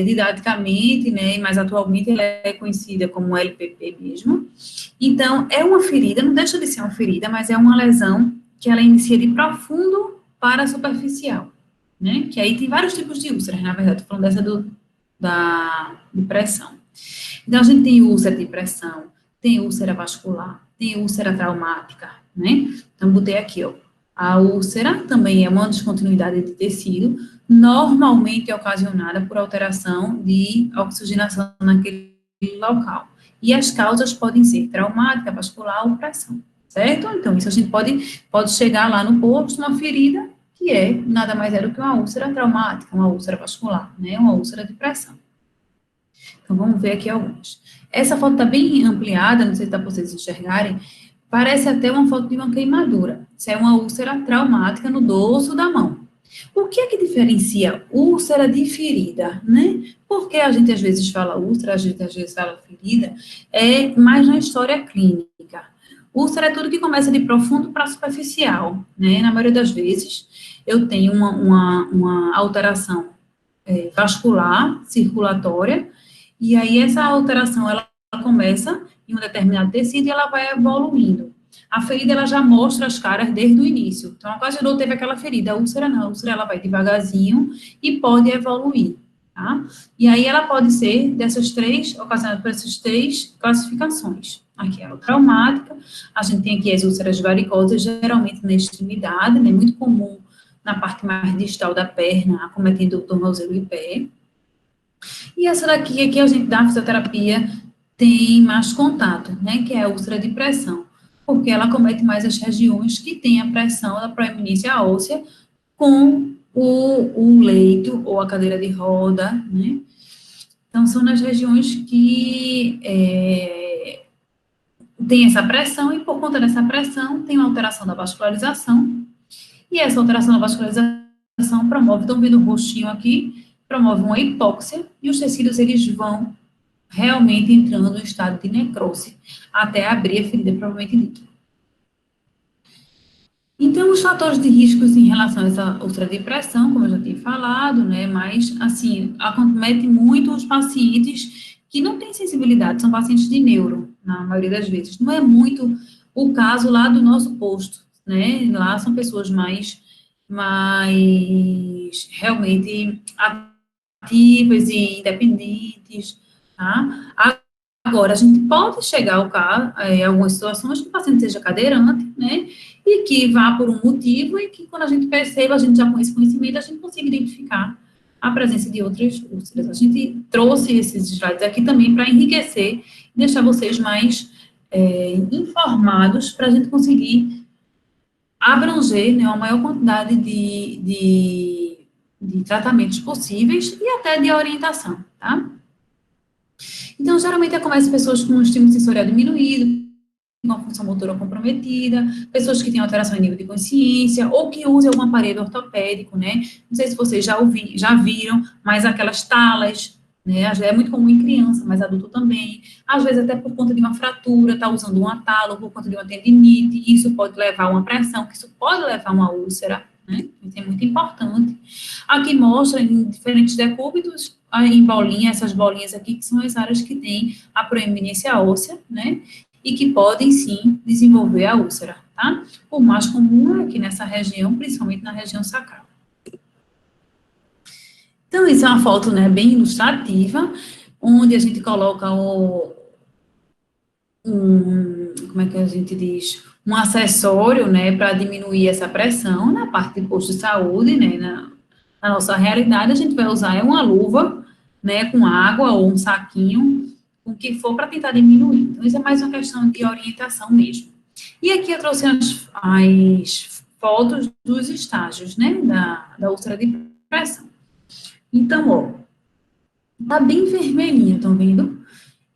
S1: didaticamente, né, e mais atualmente, ela é conhecida como LPP mesmo. Então, é uma ferida, não deixa de ser uma ferida, mas é uma lesão que ela inicia de profundo para superficial, né, que aí tem vários tipos de úlceras, na verdade, estou falando dessa de pressão. Então, a gente tem úlcera de pressão, tem úlcera vascular, tem úlcera traumática, né? Então, botei aqui, ó. A úlcera também é uma descontinuidade de tecido, normalmente ocasionada por alteração de oxigenação naquele local. E as causas podem ser traumática, vascular ou pressão, certo? Então, isso a gente pode chegar lá no posto, uma ferida, que nada mais é do que uma úlcera traumática, uma úlcera vascular, né? Uma úlcera de pressão. Então, vamos ver aqui alguns. Essa foto está bem ampliada, não sei se dá para vocês enxergarem, parece até uma foto de uma queimadura. Isso é uma úlcera traumática no dorso da mão. O que é que diferencia úlcera de ferida, né? Porque a gente às vezes fala úlcera, a gente às vezes fala ferida, mais na história clínica. Úlcera é tudo que começa de profundo para superficial, né? Na maioria das vezes, eu tenho uma alteração vascular, circulatória, e aí essa alteração, ela começa em um determinado tecido e ela vai evoluindo. A ferida, ela já mostra as caras desde o início. Então, ocasionou, teve aquela ferida. A úlcera não, a úlcera, ela vai devagarzinho e pode evoluir, tá? E aí ela pode ser ocasionada por essas três classificações. Aqui é a traumática, a gente tem aqui as úlceras varicosas, geralmente na extremidade, né, muito comum na parte mais distal da perna, acometendo o tornozelo e pé. E essa daqui, que a gente dá fisioterapia, tem mais contato, né, que é a úlcera de pressão, porque ela acomete mais as regiões que têm a pressão da proeminência óssea com o leito ou a cadeira de roda, né. Então, são nas regiões que tem essa pressão e, por conta dessa pressão, tem uma alteração da vascularização, e essa alteração da vascularização promove, estão vendo o rostinho aqui, promove uma hipóxia, e os tecidos, eles vão realmente entrando no estado de necrose, até abrir a ferida propriamente dita. Então, os fatores de riscos em relação a essa úlcera de pressão, como eu já tinha falado, né, mas, assim, acomete muito os pacientes que não têm sensibilidade, são pacientes de neuro, na maioria das vezes. Não é muito o caso lá do nosso posto, né, lá são pessoas mais realmente ativas e independentes, tá? Agora, a gente pode chegar ao caso, em algumas situações, que o paciente seja cadeirante, né, e que vá por um motivo, e que quando a gente perceba, a gente já com esse conhecimento, a gente consiga identificar a presença de outras úlceras. A gente trouxe esses slides aqui também para enriquecer, e deixar vocês mais informados, para a gente conseguir abranger, né, uma maior quantidade de tratamentos possíveis e até de orientação, tá? Então, geralmente, acontece pessoas com um estímulo sensorial diminuído, com a função motora comprometida, pessoas que têm alteração em nível de consciência, ou que usam algum aparelho ortopédico, né? Não sei se vocês já viram, mas aquelas talas, né? É muito comum em criança, mas adulto também. Às vezes, até por conta de uma fratura, tá usando uma tala, ou por conta de uma tendinite, isso pode levar a uma pressão, que isso pode levar a uma úlcera, né? Isso é muito importante. Aqui mostra em diferentes decúbitos, em bolinha, essas bolinhas aqui, que são as áreas que têm a proeminência óssea, né? E que podem, sim, desenvolver a úlcera, tá? O mais comum é aqui nessa região, principalmente na região sacral. Então, isso é uma foto, né, bem ilustrativa, onde a gente coloca como é que a gente diz? Um acessório, né, para diminuir essa pressão na parte de posto de saúde, né, na nossa realidade, a gente vai usar uma luva, né, com água ou um saquinho, com o que for para tentar diminuir. Então, isso é mais uma questão de orientação mesmo. E aqui eu trouxe as fotos dos estágios, né, da úlcera de pressão. Então, ó, tá bem vermelhinho, estão vendo?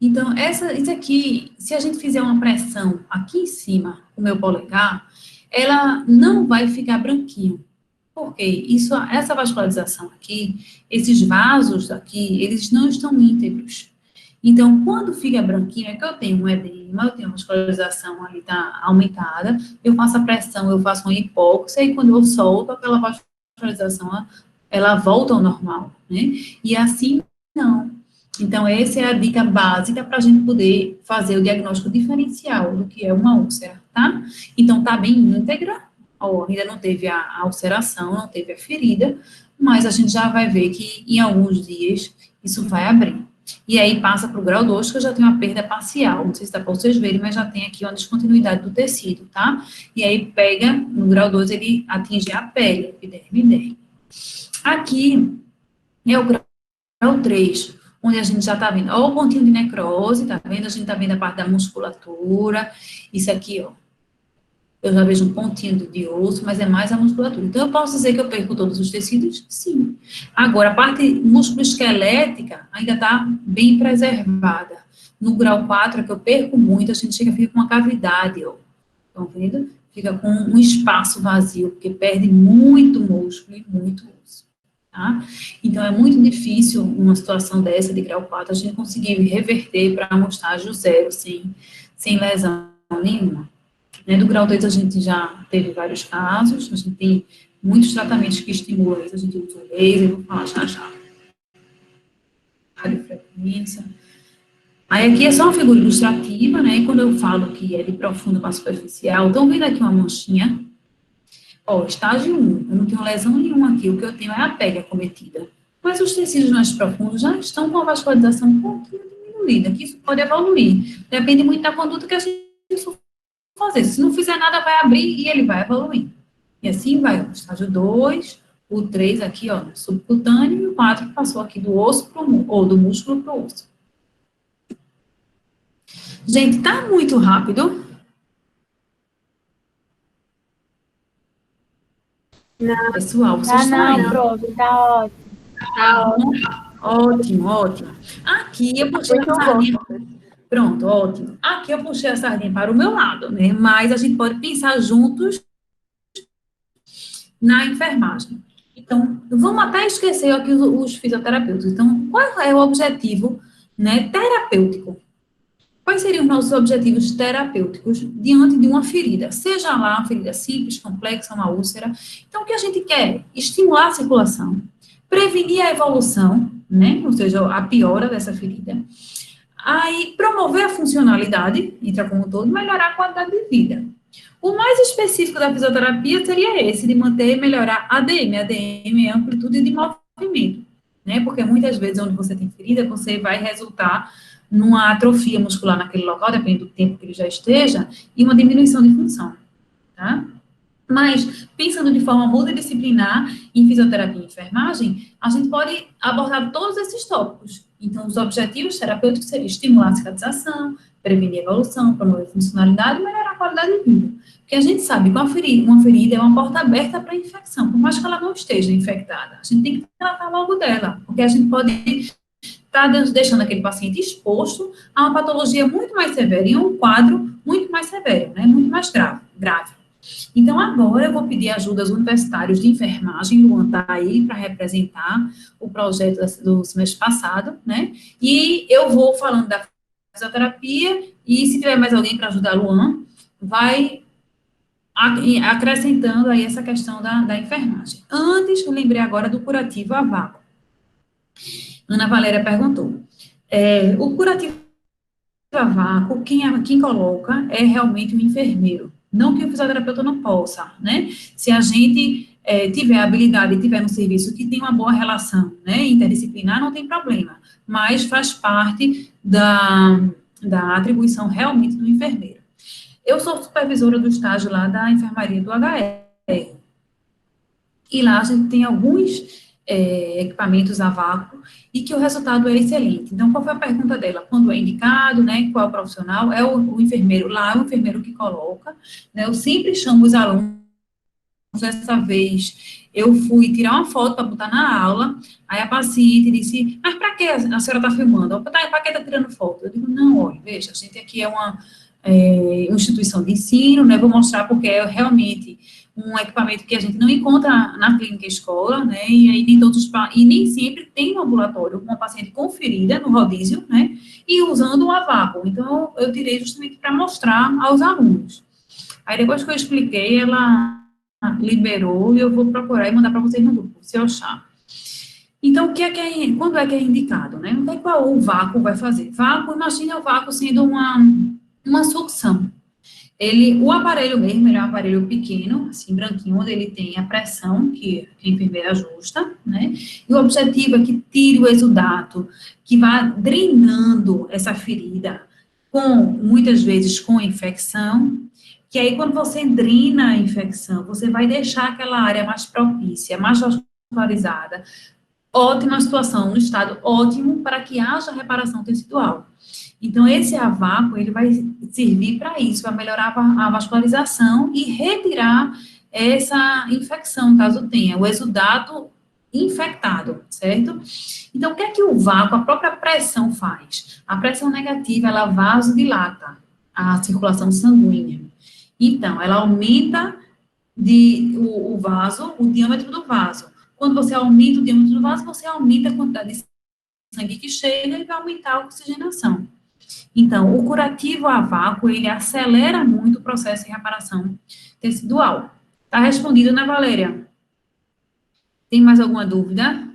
S1: Então, isso aqui, se a gente fizer uma pressão aqui em cima, com o meu polegar, ela não vai ficar branquinho. Por quê? Essa vascularização aqui, esses vasos aqui, eles não estão íntegros. Então, quando fica branquinho, é que eu tenho um edema, eu tenho uma vascularização ali tá aumentada, eu faço a pressão, eu faço uma hipóxia, e quando eu solto, aquela vascularização, ela volta ao normal, né? E assim, não. Então, essa é a dica básica para a gente poder fazer o diagnóstico diferencial do que é uma úlcera, tá? Então, tá bem íntegra, ó, ainda não teve a ulceração, não teve a ferida, mas a gente já vai ver que em alguns dias isso vai abrir. E aí passa para o grau 2, que eu já tenho uma perda parcial, não sei se dá para vocês verem, mas já tem aqui uma descontinuidade do tecido, tá? E aí pega, no grau 2, ele atinge a pele, epiderme e derme. Aqui é o grau 3, onde a gente já está vendo, ó, o pontinho de necrose, tá vendo? A gente está vendo a parte da musculatura, isso aqui, ó. Eu já vejo um pontinho de osso, mas é mais a musculatura. Então, eu posso dizer que eu perco todos os tecidos? Sim. Agora, a parte musculoesquelética ainda está bem preservada. No grau 4, é que eu perco muito, a gente fica com uma cavidade, ó. Estão vendo? Fica com um espaço vazio, porque perde muito músculo e muito osso. Tá? Então, é muito difícil, numa situação dessa, de grau 4, a gente conseguir reverter para um estágio 0, sem lesão nenhuma. Do grau 2, a gente já teve vários casos, a gente tem muitos tratamentos que estimulam isso, a gente usa o laser, vou falar já. Radiofrequência. Aí aqui é só uma figura ilustrativa, né, e quando eu falo que é de profundo para superficial, estão vendo aqui uma manchinha? Ó, estágio 1, eu não tenho lesão nenhuma aqui, o que eu tenho é a pele acometida. Mas os tecidos mais profundos já estão com a vascularização um pouquinho diminuída, que isso pode evoluir. Depende muito da conduta que a gente fazer. Se não fizer nada, vai abrir e ele vai evoluir. E assim vai, o estágio 2, o 3 aqui, ó, subcutâneo, e o 4 passou aqui do osso ou do músculo para o osso. Gente, tá muito rápido?
S4: Não,
S1: pessoal, vocês estão aí?
S4: Prof, tá ótimo.
S5: Tá ótimo.
S1: Ótimo. Aqui eu puxei a sardinha. Pronto, ótimo. Aqui eu puxei a sardinha para o meu lado, né? Mas a gente pode pensar juntos na enfermagem. Então, vamos até esquecer aqui os fisioterapeutas. Então, qual é o objetivo, né, terapêutico? Quais seriam os nossos objetivos terapêuticos diante de uma ferida? Seja lá uma ferida simples, complexa, uma úlcera. Então, o que a gente quer? Estimular a circulação, prevenir a evolução, né? Ou seja, a piora dessa ferida. Aí, promover a funcionalidade, entra como todo, melhorar a qualidade de vida. O mais específico da fisioterapia seria esse, de manter e melhorar a ADM. A ADM é a amplitude de movimento, né? Porque muitas vezes, onde você tem ferida, você vai resultar numa atrofia muscular naquele local, dependendo do tempo que ele já esteja, e uma diminuição de função, tá? Mas, pensando de forma multidisciplinar em fisioterapia e enfermagem, a gente pode abordar todos esses tópicos. Então, os objetivos terapêuticos seriam estimular a cicatrização, prevenir a evolução, promover a funcionalidade e melhorar a qualidade de vida. Porque a gente sabe que uma ferida é uma porta aberta para a infecção, por mais que ela não esteja infectada. A gente tem que tratar logo dela, porque a gente pode estar deixando aquele paciente exposto a uma patologia muito mais severa, e um quadro muito mais severo, né, muito mais grave. Então, agora eu vou pedir ajuda aos universitários de enfermagem, Luan está aí para representar o projeto do semestre passado, né? E eu vou falando da fisioterapia, e se tiver mais alguém para ajudar Luan, vai acrescentando aí essa questão da enfermagem. Antes, eu lembrei agora do curativo a vácuo. Ana Valéria perguntou. O curativo a vácuo, quem coloca é realmente o enfermeiro. Não que o fisioterapeuta não possa, né? Se a gente tiver habilidade e tiver um serviço que tem uma boa relação, né, interdisciplinar, não tem problema. Mas faz parte da atribuição realmente do enfermeiro. Eu sou supervisora do estágio lá da enfermaria do HR. E lá a gente tem alguns equipamentos a vácuo e que o resultado é excelente. Então, qual foi a pergunta dela? Quando é indicado, né? Qual é o profissional? É o enfermeiro lá, é o enfermeiro que coloca, né? Eu sempre chamo os alunos. Dessa vez, eu fui tirar uma foto para botar na aula, aí a paciente disse, mas para que a senhora está filmando? Para que está tirando foto? Eu digo, não, olha, veja, a gente aqui é uma instituição de ensino, né, vou mostrar porque é realmente um equipamento que a gente não encontra na clínica escola, né, e aí nem sempre tem um ambulatório com uma paciente conferida no rodízio, né, e usando o a vácuo. Então, eu tirei justamente para mostrar aos alunos. Aí, depois que eu expliquei, ela liberou e eu vou procurar e mandar para vocês no grupo, se eu achar. Então, quando é que é indicado, né? O que é que o vácuo vai fazer? Vácuo, imagina o vácuo sendo uma sucção. O aparelho mesmo, ele é um aparelho pequeno, assim, branquinho, onde ele tem a pressão que a enfermeira ajusta, né? E o objetivo é que tire o exudato, que vá drenando essa ferida, muitas vezes com infecção, que aí quando você drena a infecção, você vai deixar aquela área mais propícia, mais vascularizada, ótima situação, um estado ótimo para que haja reparação tecidual. Então, esse a vácuo, ele vai servir para isso, para melhorar a vascularização e retirar essa infecção, caso tenha, o exudato infectado, certo? Então, o que é que o vácuo, a própria pressão faz? A pressão negativa, ela vasodilata a circulação sanguínea. Então, ela aumenta o vaso, o diâmetro do vaso. Quando você aumenta o diâmetro do vaso, você aumenta a quantidade de sangue que chega e vai aumentar a oxigenação. Então, o curativo a vácuo, ele acelera muito o processo de reparação tecidual. Tá respondido, né, Valéria? Tem mais alguma dúvida?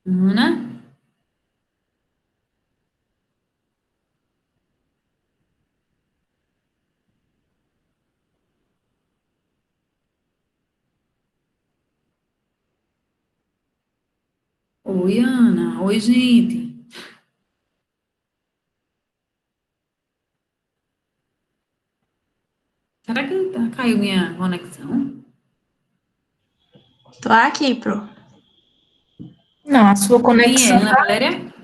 S1: Ana? Oi, Ana. Oi, gente. Será que caiu minha conexão?
S6: Tô aqui, pro.
S3: Não, a sua
S1: Quem é,
S3: conexão
S1: Ana Valéria?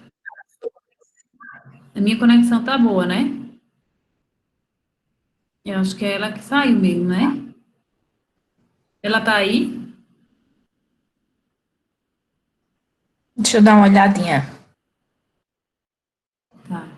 S1: A minha conexão tá boa, né? Eu acho que é ela que saiu mesmo, né? Ela tá aí?
S3: Deixa eu dar uma olhadinha.
S1: Tá.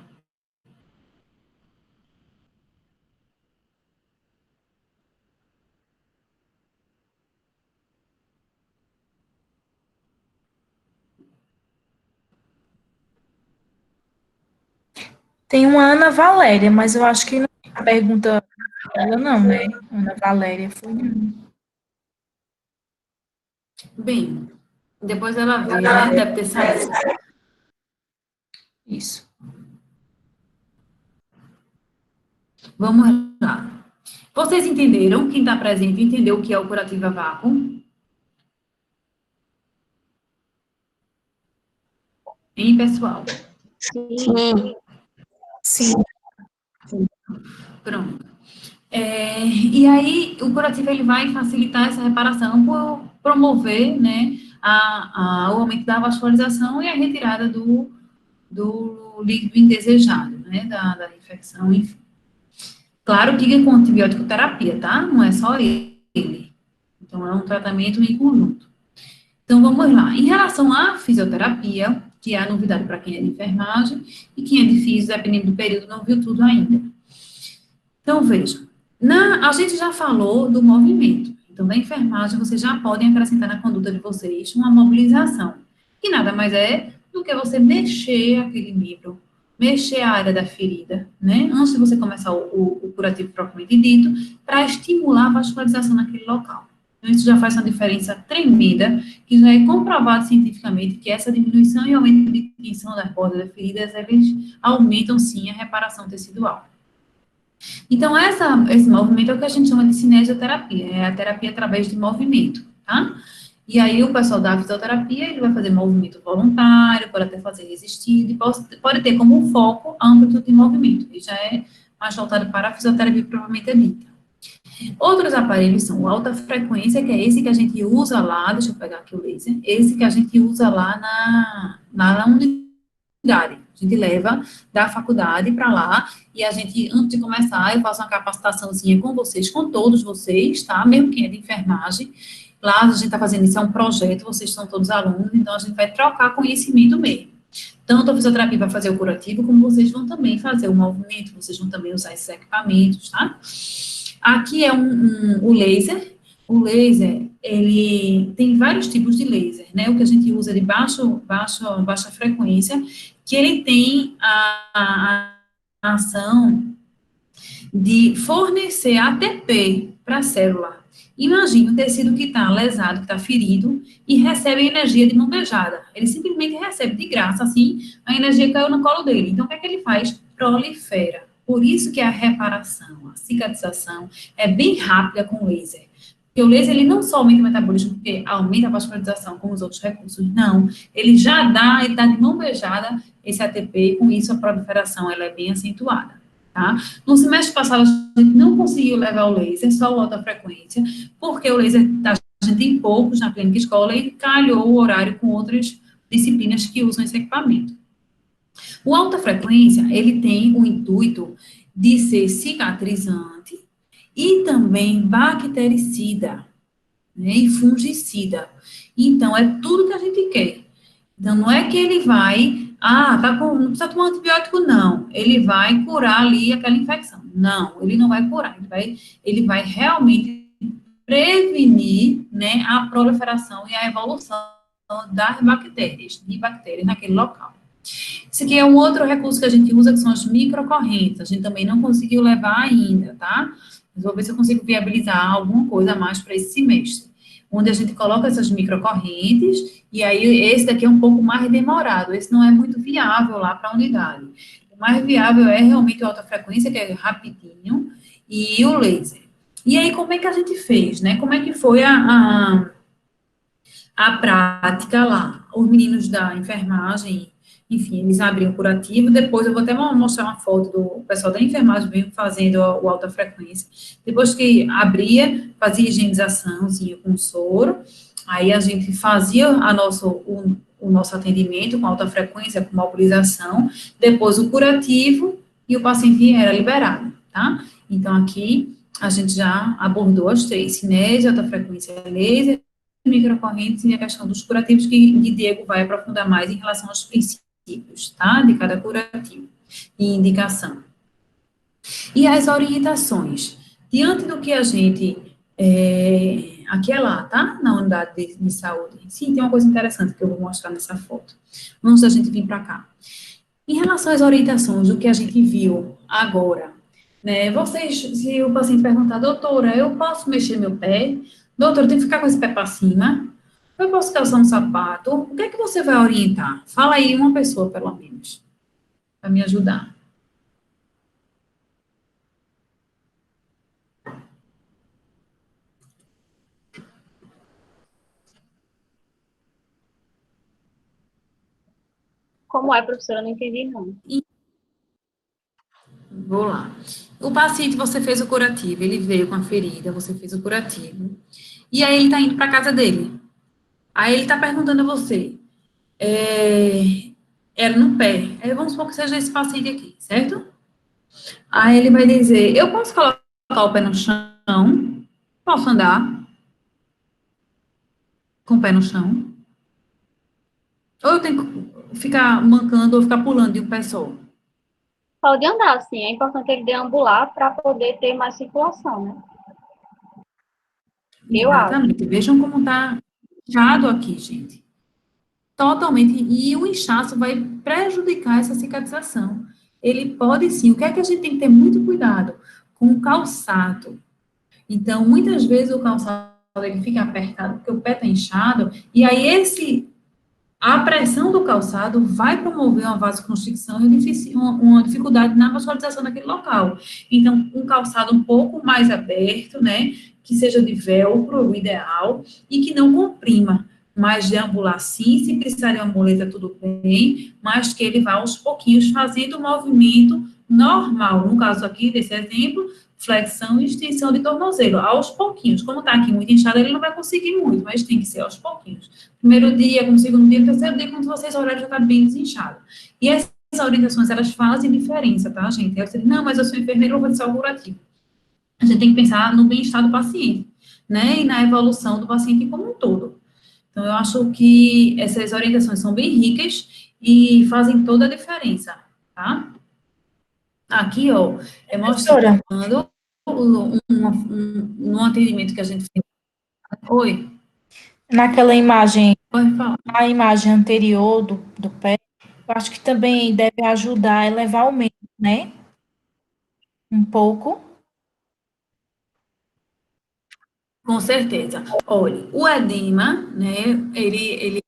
S3: Tem uma Ana Valéria, mas eu acho que não é a pergunta dela, não, né? Ana Valéria foi.
S1: Bem, depois ela vê, né? Deve ter saído.
S3: Isso.
S1: Vamos lá. Vocês entenderam? Quem está presente entendeu o que é o curativo a vácuo? pessoal?
S6: Sim.
S3: Sim.
S1: Pronto. E aí, o curativo ele vai facilitar essa reparação por promover, né, o aumento da vascularização e a retirada do líquido indesejado, né, da infecção, enfim. Claro que com antibiótico terapia, tá? Não é só ele. Então, é um tratamento em conjunto. Então, vamos lá. Em relação à fisioterapia, que é a novidade para quem é de enfermagem, e quem é de fisio, dependendo do período, não viu tudo ainda. Então, vejam, a gente já falou do movimento. Então, da enfermagem, vocês já podem acrescentar na conduta de vocês uma mobilização, que nada mais é do que você mexer aquele membro, mexer a área da ferida, né? Antes de você começar o curativo propriamente dito, para estimular a vascularização naquele local. Então, isso já faz uma diferença tremenda, que já é comprovado cientificamente que essa diminuição e aumento de tensão das bordas das feridas, eles aumentam, sim, a reparação tecidual. Então, esse movimento é o que a gente chama de cinesioterapia, é a terapia através de movimento, tá? E aí, o pessoal da fisioterapia, ele vai fazer movimento voluntário, pode até fazer resistido, e pode ter como foco a amplitude de movimento, e já é mais voltado para a fisioterapia propriamente dita. Outros aparelhos são o alta frequência, que é esse que a gente usa lá, deixa eu pegar aqui o laser, esse que a gente usa lá na unidade. A gente leva da faculdade para lá e a gente, antes de começar, eu faço uma capacitaçãozinha com vocês, com todos vocês, tá? Mesmo quem é de enfermagem. Lá a gente está fazendo isso, é um projeto, vocês são todos alunos, então a gente vai trocar conhecimento mesmo. Tanto a fisioterapia vai fazer o curativo, como vocês vão também fazer o movimento, vocês vão também usar esses equipamentos, tá? Aqui é o laser. O laser, ele tem vários tipos de laser, né? O que a gente usa de baixa frequência, que ele tem a ação de fornecer ATP para a célula. Imagina um tecido que está lesado, que está ferido, e recebe energia de mão beijada. Ele simplesmente recebe de graça, assim, a energia caiu no colo dele. Então, o que é que ele faz? Prolifera. Por isso que a reparação, a cicatrização é bem rápida com o laser. Porque o laser, ele não só aumenta o metabolismo, porque aumenta a vascularização como os outros recursos, não. Ele ele dá de mão beijada esse ATP, e com isso a proliferação ela é bem acentuada, tá? No semestre passado, a gente não conseguiu levar o laser, só o alta frequência, porque o laser, a gente tem poucos na clínica escola e calhou o horário com outras disciplinas que usam esse equipamento. O alta frequência, ele tem o intuito de ser cicatrizante e também bactericida, né, e fungicida. Então, é tudo que a gente quer. Então, não é que ele vai, não precisa tomar antibiótico, não. Ele vai curar ali aquela infecção. Não, ele não vai curar. Ele vai realmente prevenir, né, a proliferação e a evolução de bactérias naquele local. Esse aqui é um outro recurso que a gente usa, que são as microcorrentes. A gente também não conseguiu levar ainda, tá? Mas vou ver se eu consigo viabilizar alguma coisa a mais para esse semestre. Onde a gente coloca essas microcorrentes, e aí esse daqui é um pouco mais demorado. Esse não é muito viável lá para a unidade. O mais viável é realmente a alta frequência, que é rapidinho, e o laser. E aí, como é que a gente fez, né? Como é que foi a prática lá? Os meninos da enfermagem, enfim, eles abriam o curativo, depois eu vou até mostrar uma foto do pessoal da enfermagem mesmo fazendo o alta frequência. Depois que abria, fazia higienizaçãozinha com soro, aí a gente fazia o nosso atendimento com alta frequência, com mobilização, depois o curativo e o paciente era liberado, tá? Então, aqui a gente já abordou as três, cinésia, alta frequência laser, microcorrentes e a questão dos curativos que Diego vai aprofundar mais em relação aos princípios, tá? De cada curativo e indicação. E as orientações. Diante do que a gente... aqui é lá, tá? Na unidade de saúde. Sim, tem uma coisa interessante que eu vou mostrar nessa foto. Antes da gente vir para cá. Em relação às orientações, do que a gente viu agora, né? Se o paciente perguntar, doutora, eu posso mexer meu pé? Doutora, eu tenho que ficar com esse pé para cima? Eu posso calçar um sapato? O que é que você vai orientar? Fala aí uma pessoa, pelo menos, para me ajudar.
S5: Como é, professora? Eu não entendi, não.
S1: Vou lá. O paciente, você fez o curativo, ele veio com a ferida, você fez o curativo. E aí ele está indo para a casa dele. Aí ele está perguntando a você, era no pé. Aí vamos supor que seja esse paciente aqui, certo? Aí ele vai dizer, eu posso colocar o pé no chão? Posso andar com o pé no chão? Ou eu tenho que ficar mancando ou ficar pulando de um pé só?
S5: Pode andar, sim. É importante ele deambular para poder ter mais circulação, né? Eu acho.
S1: Exatamente. Vejam como está inchado aqui, gente. Totalmente. E o inchaço vai prejudicar essa cicatrização. Ele pode sim. O que é que a gente tem que ter muito cuidado? Com o calçado. Então, muitas vezes o calçado ele fica apertado porque o pé está inchado. E aí, a pressão do calçado vai promover uma vasoconstricção e uma dificuldade na vascularização daquele local. Então, um calçado um pouco mais aberto, né, que seja de velcro, o ideal, e que não comprima, mas deambular sim, se precisar de uma muleta, tudo bem, mas que ele vá aos pouquinhos fazendo o movimento normal. No caso aqui, desse exemplo, flexão e extensão de tornozelo, aos pouquinhos. Como está aqui muito inchado, ele não vai conseguir muito, mas tem que ser aos pouquinhos. Primeiro dia, como segundo dia, terceiro dia, quando vocês olharem, já está bem desinchado. E essas orientações, elas fazem diferença, tá, gente? Aí você diz, não, mas eu sou enfermeira, eu vou ser curativo. A gente tem que pensar no bem-estar do paciente, né? E na evolução do paciente como um todo. Então, eu acho que essas orientações são bem ricas e fazem toda a diferença, tá? Aqui, ó, é
S3: Professora,
S1: mostrando um atendimento que a gente fez. Oi,
S3: naquela imagem,
S1: pode falar.
S3: a imagem anterior do pé, eu acho que também deve ajudar a elevar o medo, né? Um pouco.
S1: Com certeza. Olha, o edema, né, ele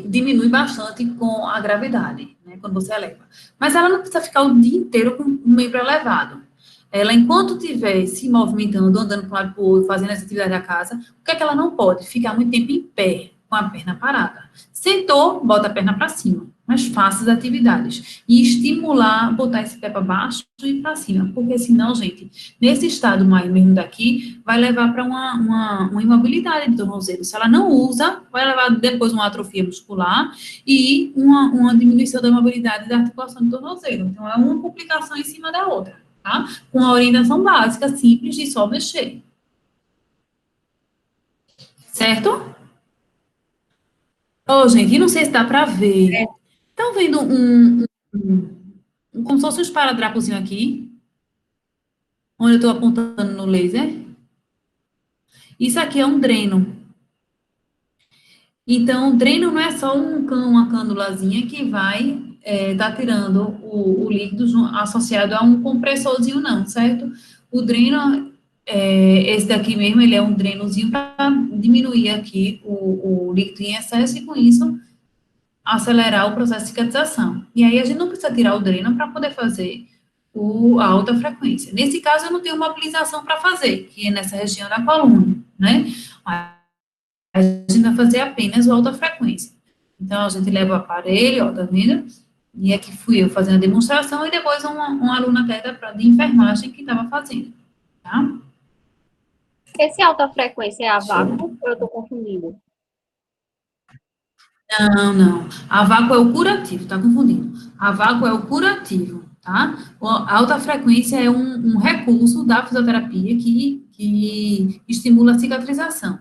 S1: diminui bastante com a gravidade, né, quando você eleva. Mas ela não precisa ficar o dia inteiro com o membro elevado. Ela, enquanto estiver se movimentando, andando para um lado para o outro, fazendo as atividades da casa, o que é que ela não pode? Ficar muito tempo em pé, com a perna parada. Sentou, bota a perna para cima, mas faça as atividades. E estimular, botar esse pé para baixo e para cima, porque senão, gente, nesse estado mais mesmo daqui, vai levar para uma imobilidade de tornozelo. Se ela não usa, vai levar depois uma atrofia muscular e uma diminuição da mobilidade da articulação do tornozelo. Então, é uma complicação em cima da outra, tá? Com a orientação básica, simples, de só mexer. Certo? Ô, gente, não sei se dá para ver. Estão vendo como se fosse um esparadrapozinho aqui? Onde eu estou apontando no laser? Isso aqui é um dreno. Então, dreno não é só uma cânulazinha que vai tá tirando o líquido associado a um compressorzinho, não, certo? O dreno, esse daqui mesmo, ele é um drenozinho para diminuir aqui o líquido em excesso e, com isso, acelerar o processo de cicatrização. E aí, a gente não precisa tirar o dreno para poder fazer a alta frequência. Nesse caso, eu não tenho mobilização para fazer, que é nessa região da coluna, né? A gente vai fazer apenas o alta frequência. Então, a gente leva o aparelho, ó, tá vendo? E aqui fui eu fazendo a demonstração e depois uma aluna até de enfermagem que estava fazendo, tá?
S5: Esse alta frequência é a vácuo ou eu estou confundindo?
S1: Não, não. A vácuo é o curativo, tá confundindo. A vácuo é o curativo, tá? A alta frequência é um recurso da fisioterapia que estimula a cicatrização.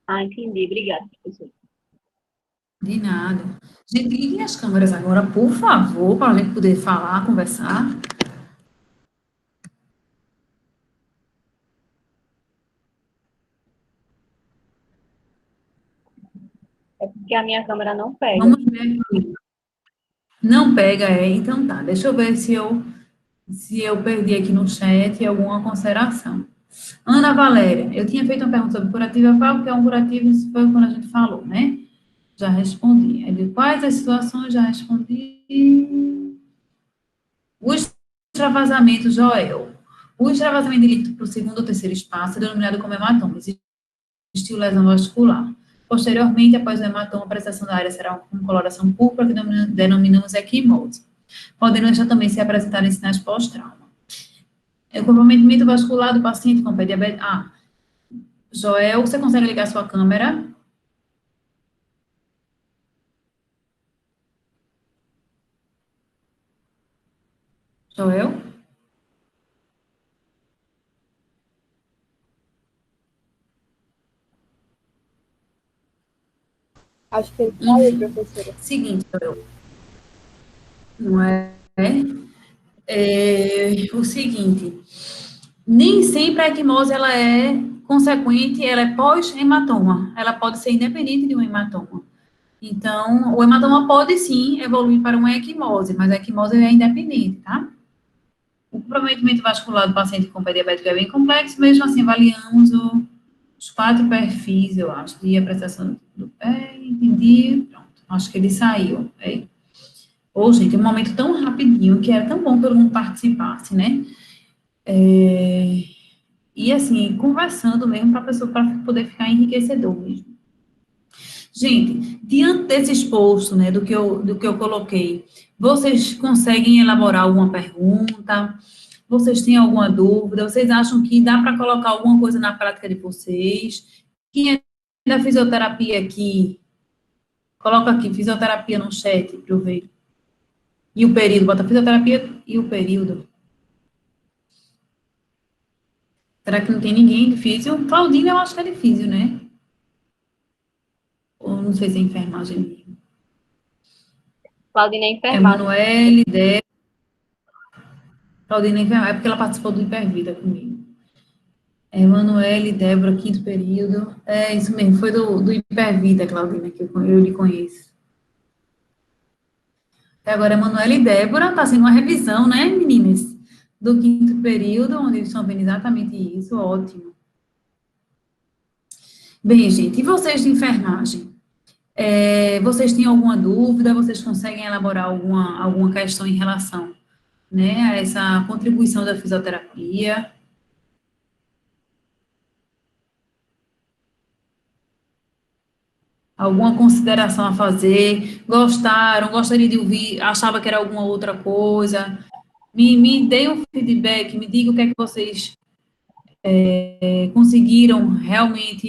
S5: Ah, entendi. Obrigada, professor.
S1: De nada. Gente, liguem as câmeras agora, por favor, para a gente poder falar, conversar.
S5: É porque a minha câmera não pega.
S1: Vamos ver aqui. Não pega, então tá. Deixa eu ver se eu perdi aqui no chat alguma consideração. Ana Valéria, eu tinha feito uma pergunta sobre curativo vago, que é um curativo, isso foi quando a gente falou, né? Já respondi. Aí, de quais as situações já respondi? O extravasamento, Joel. O extravasamento de líquido para o segundo ou terceiro espaço é denominado como hematoma. Existiu lesão vascular. Posteriormente, após o hematoma, a apreciação da área será com coloração púrpura, que denominamos equimose, podendo esta também se apresentar em sinais pós-trauma. O comprometimento vascular do paciente com diabetes... Joel, você consegue ligar sua câmera? Joel?
S4: Acho que ele saiu, professora.
S1: Seguinte, Joel. Não é? O seguinte, nem sempre a equimose, ela é consequente, ela é pós-hematoma. Ela pode ser independente de um hematoma. Então, o hematoma pode, sim, evoluir para uma equimose, mas a equimose é independente, tá? O comprometimento vascular do paciente com pé diabético é bem complexo, mesmo assim, avaliamos os 4 perfis, eu acho, de apreciação do pé, entendi, pronto, acho que ele saiu. Gente, um momento tão rapidinho, que era tão bom todo mundo participasse, né? E assim, conversando mesmo para a pessoa, para poder ficar enriquecedor mesmo. Gente, diante desse exposto, né, do que eu coloquei, vocês conseguem elaborar alguma pergunta? Vocês têm alguma dúvida? Vocês acham que dá para colocar alguma coisa na prática de vocês? Quem é da fisioterapia aqui? Coloca aqui, fisioterapia no chat, para eu ver. E o período, bota fisioterapia e o período. Será que não tem ninguém de físio? Claudina, eu acho que é de físio, né? Ou não sei se é enfermagem mesmo.
S5: Claudina é enfermagem.
S1: Emanuele, Débora. Claudina é enfermagem, é porque ela participou do Hipervida comigo. Emanuele, Débora, quinto período. É isso mesmo, foi do Hipervida, Claudina, que eu lhe conheço. Até agora, Emanuele e Débora, está sendo uma revisão, né, meninas? Do quinto período, onde eles estão vendo exatamente isso, ótimo. Bem, gente, e vocês de enfermagem? Vocês têm alguma dúvida? Vocês conseguem elaborar alguma questão em relação, né, a essa contribuição da fisioterapia? Alguma consideração a fazer? Gostaram? Gostaria de ouvir? Achava que era alguma outra coisa? Me dê um feedback, me diga o que é que vocês conseguiram realmente,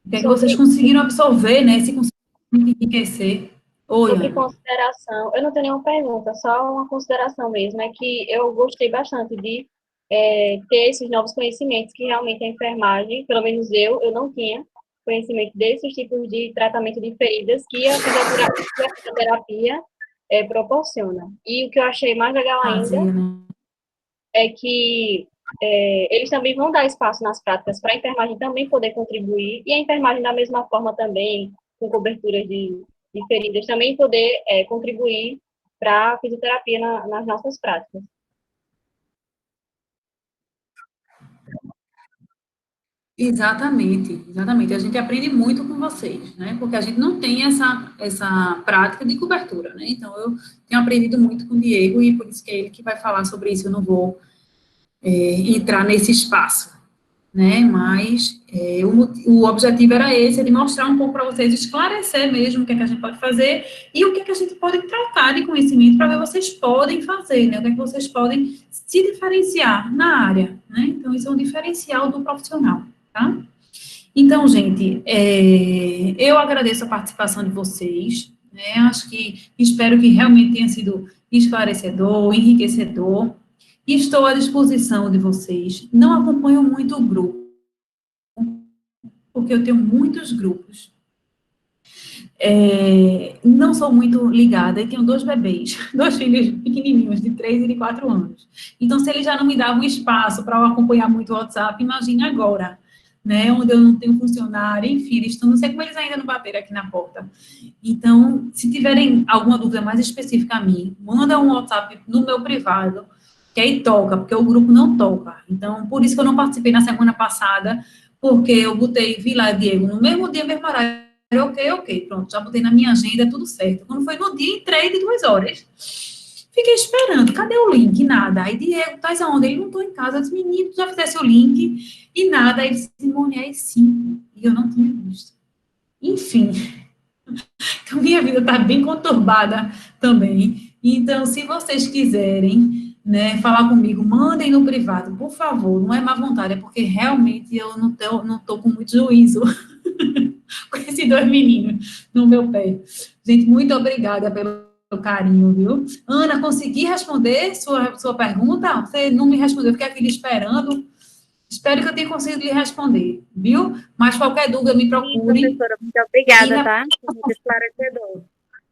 S1: o que é que vocês conseguiram absorver, né? Se conseguiram enriquecer. Oi,
S5: Sobre
S1: Ana.
S5: consideração, eu não tenho nenhuma pergunta, só uma consideração mesmo, é que eu gostei bastante de ter esses novos conhecimentos, que realmente a enfermagem, pelo menos eu não tinha conhecimento desses tipos de tratamento de feridas que a fisioterapia proporciona. E o que eu achei mais legal ainda
S1: Fazia, né?
S5: é que eles também vão dar espaço nas práticas para a enfermagem também poder contribuir, e a enfermagem, da mesma forma também, com coberturas de feridas, também poder contribuir para a fisioterapia nas nossas práticas.
S1: Exatamente, exatamente. A gente aprende muito com vocês, né? Porque a gente não tem essa prática de cobertura, né? Então, eu tenho aprendido muito com o Diego e por isso que é ele que vai falar sobre isso. Eu não vou entrar nesse espaço, né? Mas o objetivo era esse, é de mostrar um pouco para vocês, esclarecer mesmo o que é que a gente pode fazer e o que é que a gente pode tratar de conhecimento para ver o que vocês podem fazer, né? O que é que vocês podem se diferenciar na área, né? Então, isso é um diferencial do profissional, tá? Então, gente, eu agradeço a participação de vocês, né? Espero que realmente tenha sido esclarecedor, enriquecedor. Estou à disposição de vocês. Não acompanho muito o grupo, porque eu tenho muitos grupos. Não sou muito ligada, e tenho 2 bebês, 2 filhos pequenininhos, de 3 e de 4 anos. Então, se eles já não me davam espaço para eu acompanhar muito o WhatsApp, imagine agora, né, onde eu não tenho funcionário, enfim, não sei como eles ainda não bateram aqui na porta. Então, se tiverem alguma dúvida mais específica a mim, manda um WhatsApp no meu privado, que aí toca, porque o grupo não toca. Então, por isso que eu não participei na semana passada, porque eu vi lá, Diego, no mesmo dia, mesmo horário, ok, pronto, já botei na minha agenda, tudo certo. Quando foi no dia, entrei de 2 horas. Fiquei esperando, cadê o link? Nada. Aí, Diego, tá aonde? Ele não tô em casa. Eu disse, menino, tu já fizesse o link? E nada. Aí ele disse, Simone, aí sim. E eu não tinha visto. Enfim, então minha vida tá bem conturbada também. Então, se vocês quiserem, né, falar comigo, mandem no privado, por favor. Não é má vontade, é porque realmente eu não tô com muito juízo com esses dois meninos no meu pé. Gente, muito obrigada pelo carinho, viu? Ana, consegui responder sua pergunta? Você não me respondeu, eu fiquei aqui lhe esperando. Espero que eu tenha conseguido lhe responder, viu? Mas qualquer dúvida, me
S4: Sim,
S1: procure.
S4: professora, muito
S1: E
S4: obrigada,
S1: na...
S4: tá? Foi muito esclarecedor.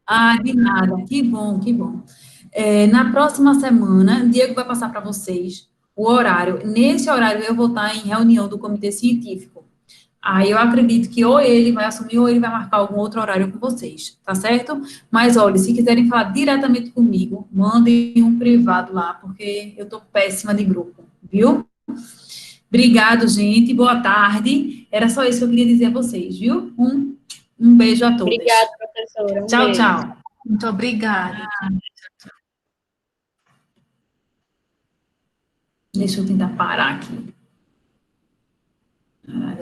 S1: Ah, de nada. Que bom, que bom. Na próxima semana, Diego vai passar para vocês o horário. Nesse horário, eu vou estar em reunião do comitê científico. Aí eu acredito que ou ele vai assumir ou ele vai marcar algum outro horário com vocês, tá certo? Mas olha, se quiserem falar diretamente comigo, mandem um privado lá, porque eu tô péssima de grupo, viu? Obrigado, gente. Boa tarde. Era só isso que eu queria dizer a vocês, viu? Um beijo a
S5: Obrigada,
S1: todas.
S5: professora. Um
S1: Tchau,
S5: beijo.
S1: tchau.
S3: Muito obrigada.
S1: Deixa eu tentar parar aqui. Ah,